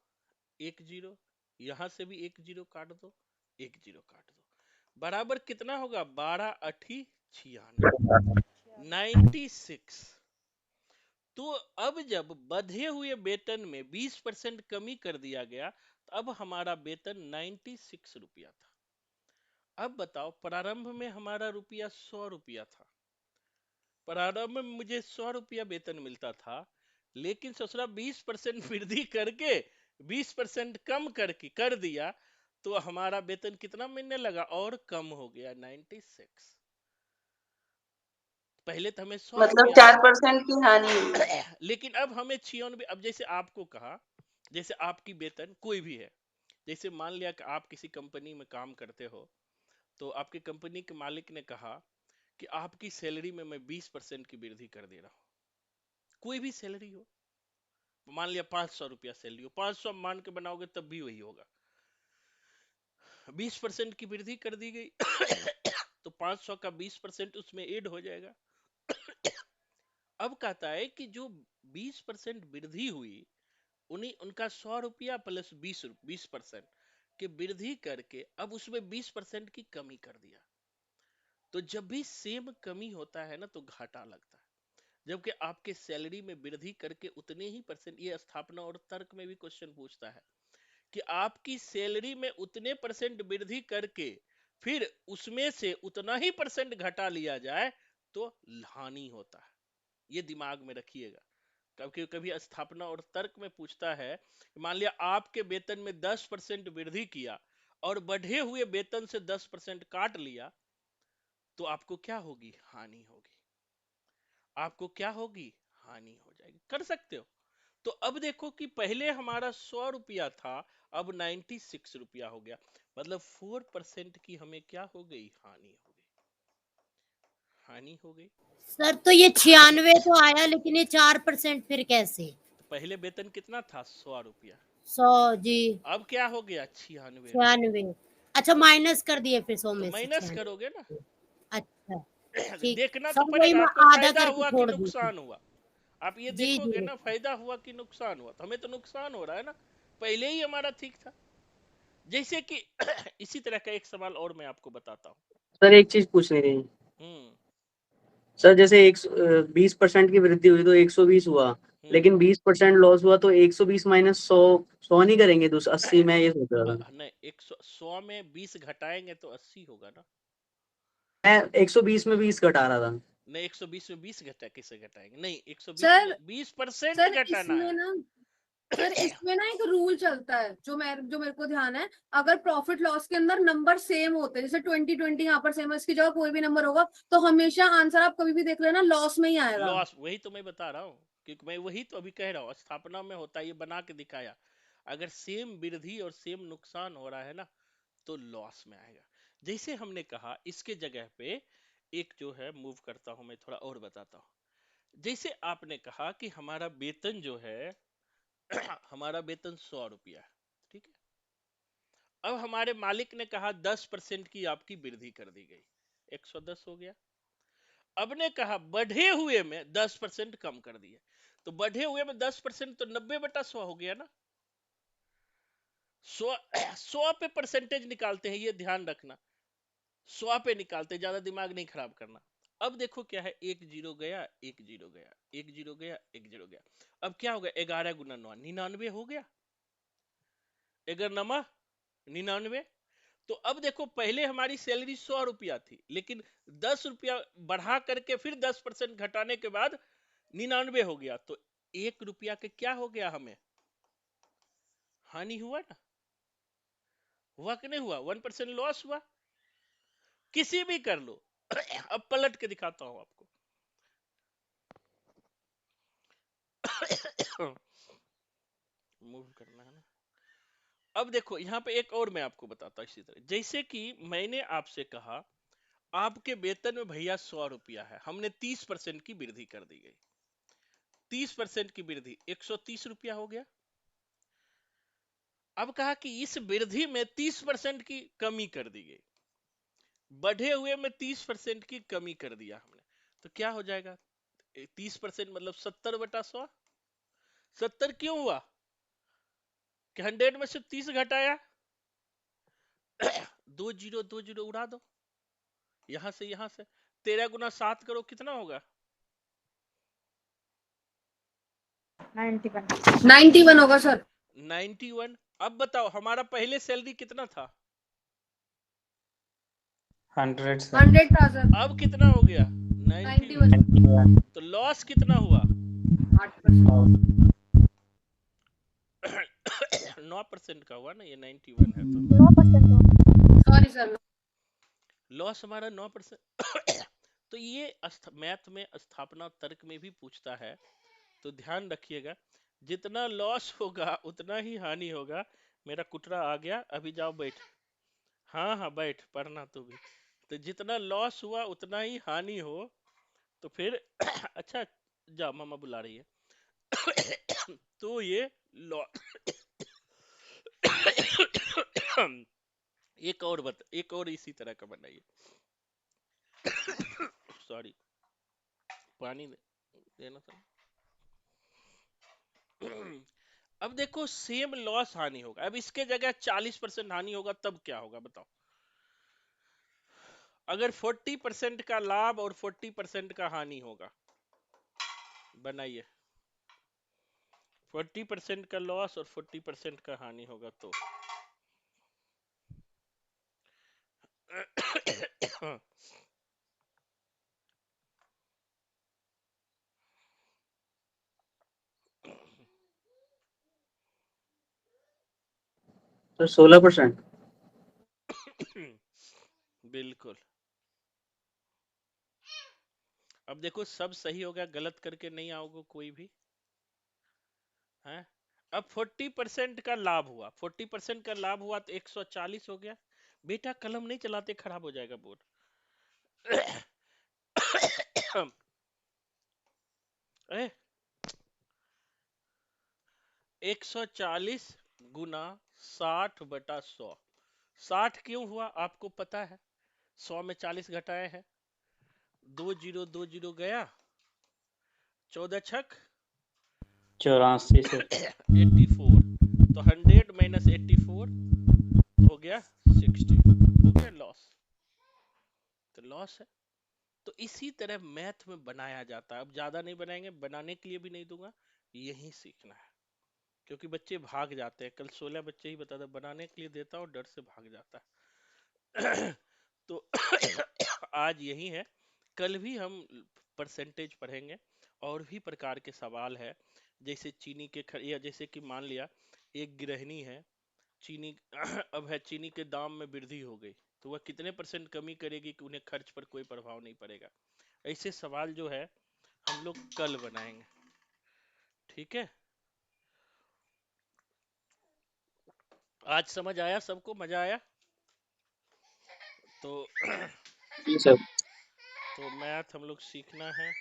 1 0, यहां से भी 1 0 काट दो, 1 0 काट दो, बराबर कितना होगा? 12 8 96। तो अब जब बढ़े हुए वेतन में 20% कमी कर दिया गया, तो अब हमारा वेतन 96 रुपया था। अब बताओ, प्रारंभ में हमारा रुपया 100 रुपया था, प्रारंभ में मुझे 100 रुपया वेतन मिलता था, लेकिन ससुरा 20% वृद्धि करके 20% कम करके कर दिया, तो हमारा वेतन कितना मिलने लगा? और कम हो गया, 96। पहले तो हमें 100 मतलब रुपया 4% की हानि हुई। लेकिन अब हमें 96। अब जैसे आपको कहा, जैसे आपकी वेतन कोई भी है, जैसे मान लिया कि आप किसी कंपनी में काम करते हो, तो आपकी कंपनी के मालिक ने कहा कि आपकी सैलरी में मैं 20% की वृद्धि कर दे रहा हूं। कोई भी सैलरी हो, मान लिया 500 रुपया सैलरी हो, 500 मान के बनाओगे तब भी वही होगा, 20% की वृद्धि कर दी गई। तो 500 का 20% उसमें ऐड हो जाएगा। अब कहता है कि जो 20% वृद्धि हुई, उन्हीं उनका 100 रुपया प्लस 20% की वृद्धि करके अब उसमें 20% की कमी कर दिया। तो जब भी सेम कमी होता है ना तो घाटा लगता है, जबकि आपके सैलरी में वृद्धि करके उतने ही परसेंट, ये स्थापना और तर्क में भी क्वेश्चन पूछता है कि आपकी सैलरी में उतने परसेंट वृद्धि करके फिर उसमें से उतना ही परसेंट घटा लिया जाए तो हानि होता है। ये दिमाग में रखिएगा, क्योंकि कभी स्थापना और तर्क में पूछता है, मान लिया आपके वेतन में 10% वृद्धि किया और बढ़े हुए वेतन से 10% काट लिया, तो आपको क्या होगी? हानि होगी। आपको क्या होगी? हानि हो जाएगी। कर सकते हो। तो अब देखो कि पहले हमारा 100 रुपया था, अब 96 रुपया हो गया, मतलब 4% की हमें क्या हो गई? हानि हो गई, हानि हो गई। सर तो ये 96 तो आया, लेकिन ये 4% फिर कैसे? तो पहले वेतन कितना था? 100 रुपया। 100 जी, अब क्या हो गया? 96। 96। अच्छा, माइनस कर दिए फिर 100 तो में से माइनस 96। करोगे ना। अच्छा ठीक, देखना तो सर वही पड़ेगा मैं आपको, आधा फायदा करके हुआ कि छोड़ दी थी। नुकसान हुआ। आप ये जी देखोगे जी। ना, फायदा हुआ कि नुकसान हुआ। तो हमें तो नुकसान हो रहा है ना, पहले ही हमारा ठीक था। जैसे कि इसी तरह का एक सवाल और मैं आपको बताता हूँ। सर एक चीज पूछनी थी सर, जैसे 20% की वृद्धि हुई तो 120 हुआ, लेकिन 20% लॉस हुआ तो 120 माइनस 100 नहीं करेंगे 80 में, ये सोच रहा था नहीं, 100 में 20 घटाएंगे तो 80 होगा ना। मैं 120 में 20 घटा रहा था। नहीं, 120 में 20 कैसे घटाएंगे? नहीं, 120 सर में 20% सर घटाना इसमें है। ना सर इसमें ना एक रूल चलता है जो मेरे को ध्यान है, अगर प्रॉफिट लॉस के अंदर नंबर सेम होते हैं, जैसे 2020 यहाँ पर सेम है, इसकी जगह कोई भी नंबर होगा तो हमेशा आंसर आप कभी भी देख लेना लॉस में ही आएगा। लॉस, वही तो मैं बता रहा हूँ, क्योंकि मैं वही तो अभी कह रहा हूँ, स्थापना में होता है, ये बना के दिखाया। अगर सेम वृद्धि और सेम नुकसान हो रहा है ना तो लॉस में आएगा। जैसे हमने कहा, इसके जगह पे एक जो है मूव करता हूं, मैं थोड़ा और बताता हूं। जैसे आपने कहा कि हमारा वेतन जो है हमारा वेतन 100 रुपया है, ठीक है। अब हमारे मालिक ने कहा 10% की आपकी वृद्धि कर दी गई, 110 हो गया। अब ने कहा बढ़े हुए में 10% कम कर दिए, तो बढ़े हुए में 10% तो 90/100 हो गया ना। 100 पे परसेंटेज निकालते हैं, ये ध्यान रखना, 100 पे निकालते, ज्यादा दिमाग नहीं खराब करना। अब देखो क्या है, 1 0 गया, 1 0 गया, 1 0 गया, 1 0 गया। अब क्या हो गया, 11 गुना 9 99 हो गया, 11 99। तो अब देखो, पहले हमारी सैलरी 100 रुपया थी, लेकिन 10 रुपया बढ़ा करके फिर 10% घटाने के बाद 99 हो गया, तो 1 रुपया के क्या हो गया, हमें हानि हुआ ना, हुआ कि नहीं हुआ? 1% लॉस हुआ, किसी भी कर लो। अब पलट के दिखाता हूं आपको। मूव करना है ना। अब देखो यहां पे एक और मैं आपको बताता हूं इसी तरह, जैसे कि मैंने आपसे कहा आपके वेतन में भैया 100 रुपया है, हमने 30% की वृद्धि कर दी गई, 30% की वृद्धि 130 रुपया हो गया। अब कहा कि इस वृद्धि में 30% की कमी कर दी गई, बढ़े हुए में 30% की कमी कर दिया हमने, तो क्या हो जाएगा, 30% मतलब 70/100। 70 क्यों हुआ कि 100 में से 30 घटाया, 2 0 उड़ा दो, यहां से 13 गुना 7 करो, कितना होगा, 91 होगा सर, 91। अब बताओ हमारा पहले सैलरी कितना था, 100 सर। 100 था सर, अब कितना हो गया, 91। 91 तो लॉस कितना हुआ, 8%। 9% का हुआ ना, ये 91 है तो सॉरी सर, लॉस हमारा 9%। तो ये मैथ में स्थापना तर्क में भी पूछता है, तो ध्यान रखिएगा, जितना लॉस होगा उतना ही हानि होगा। मेरा कुटरा आ गया, अभी जाओ बैठ, हाँ हाँ बैठ, पढ़ना तू भी। तो जितना लॉस हुआ उतना ही हानि हो, तो फिर अच्छा जा, मामा बुला रही है। तो ये लॉस एक और इसी तरह का बनाइए। सॉरी, पानी देना था। अब देखो सेम लॉस हानि होगा, अब इसके जगह 40% हानि होगा, तब क्या होगा बताओ। अगर 40% का लाभ और 40% का हानि होगा, बनाइए, 40% का लॉस और 40% का हानि होगा तो तो 16%। बिल्कुल। अब देखो सब सही होगा, गलत करके नहीं आओगे कोई भी है। अब 40% का लाभ हुआ, 40% का लाभ हुआ तो 140 हो गया। बेटा कलम नहीं चलाते, खराब हो जाएगा बोर्ड। 140 गुना 60/100। 60 क्यों हुआ आपको पता है, 100 में 40 घटाए हैं, 2 0 गया, 14 छक 84 से 84, तो 100 - 84, तो गया 60, हो गया लॉस, तो लॉस है। तो इसी तरह मैथ में बनाया जाता है। अब ज्यादा नहीं बनाएंगे, बनाने के लिए भी नहीं दूंगा, यही सीखना है, क्योंकि बच्चे भाग जाते हैं। कल 16 बच्चे ही बता दे, बनाने के लिए देता हूँ, डर से भाग जाता है। तो आज यही है, कल भी हम परसेंटेज पढ़ेंगे, और भी प्रकार के सवाल है, जैसे चीनी के या जैसे कि मान लिया एक गृहिणी है, चीनी अब है चीनी के दाम में वृद्धि हो गई, तो वह कितने % कमी करेगी कि उन्हें खर्च पर कोई प्रभाव नहीं पड़ेगा। ऐसे सवाल जो है हम लोग कल बनाएंगे, ठीक है। आज समझ आया सबको, मजा आया? तो जी सर। तो मैथ हम लोग सीखना है।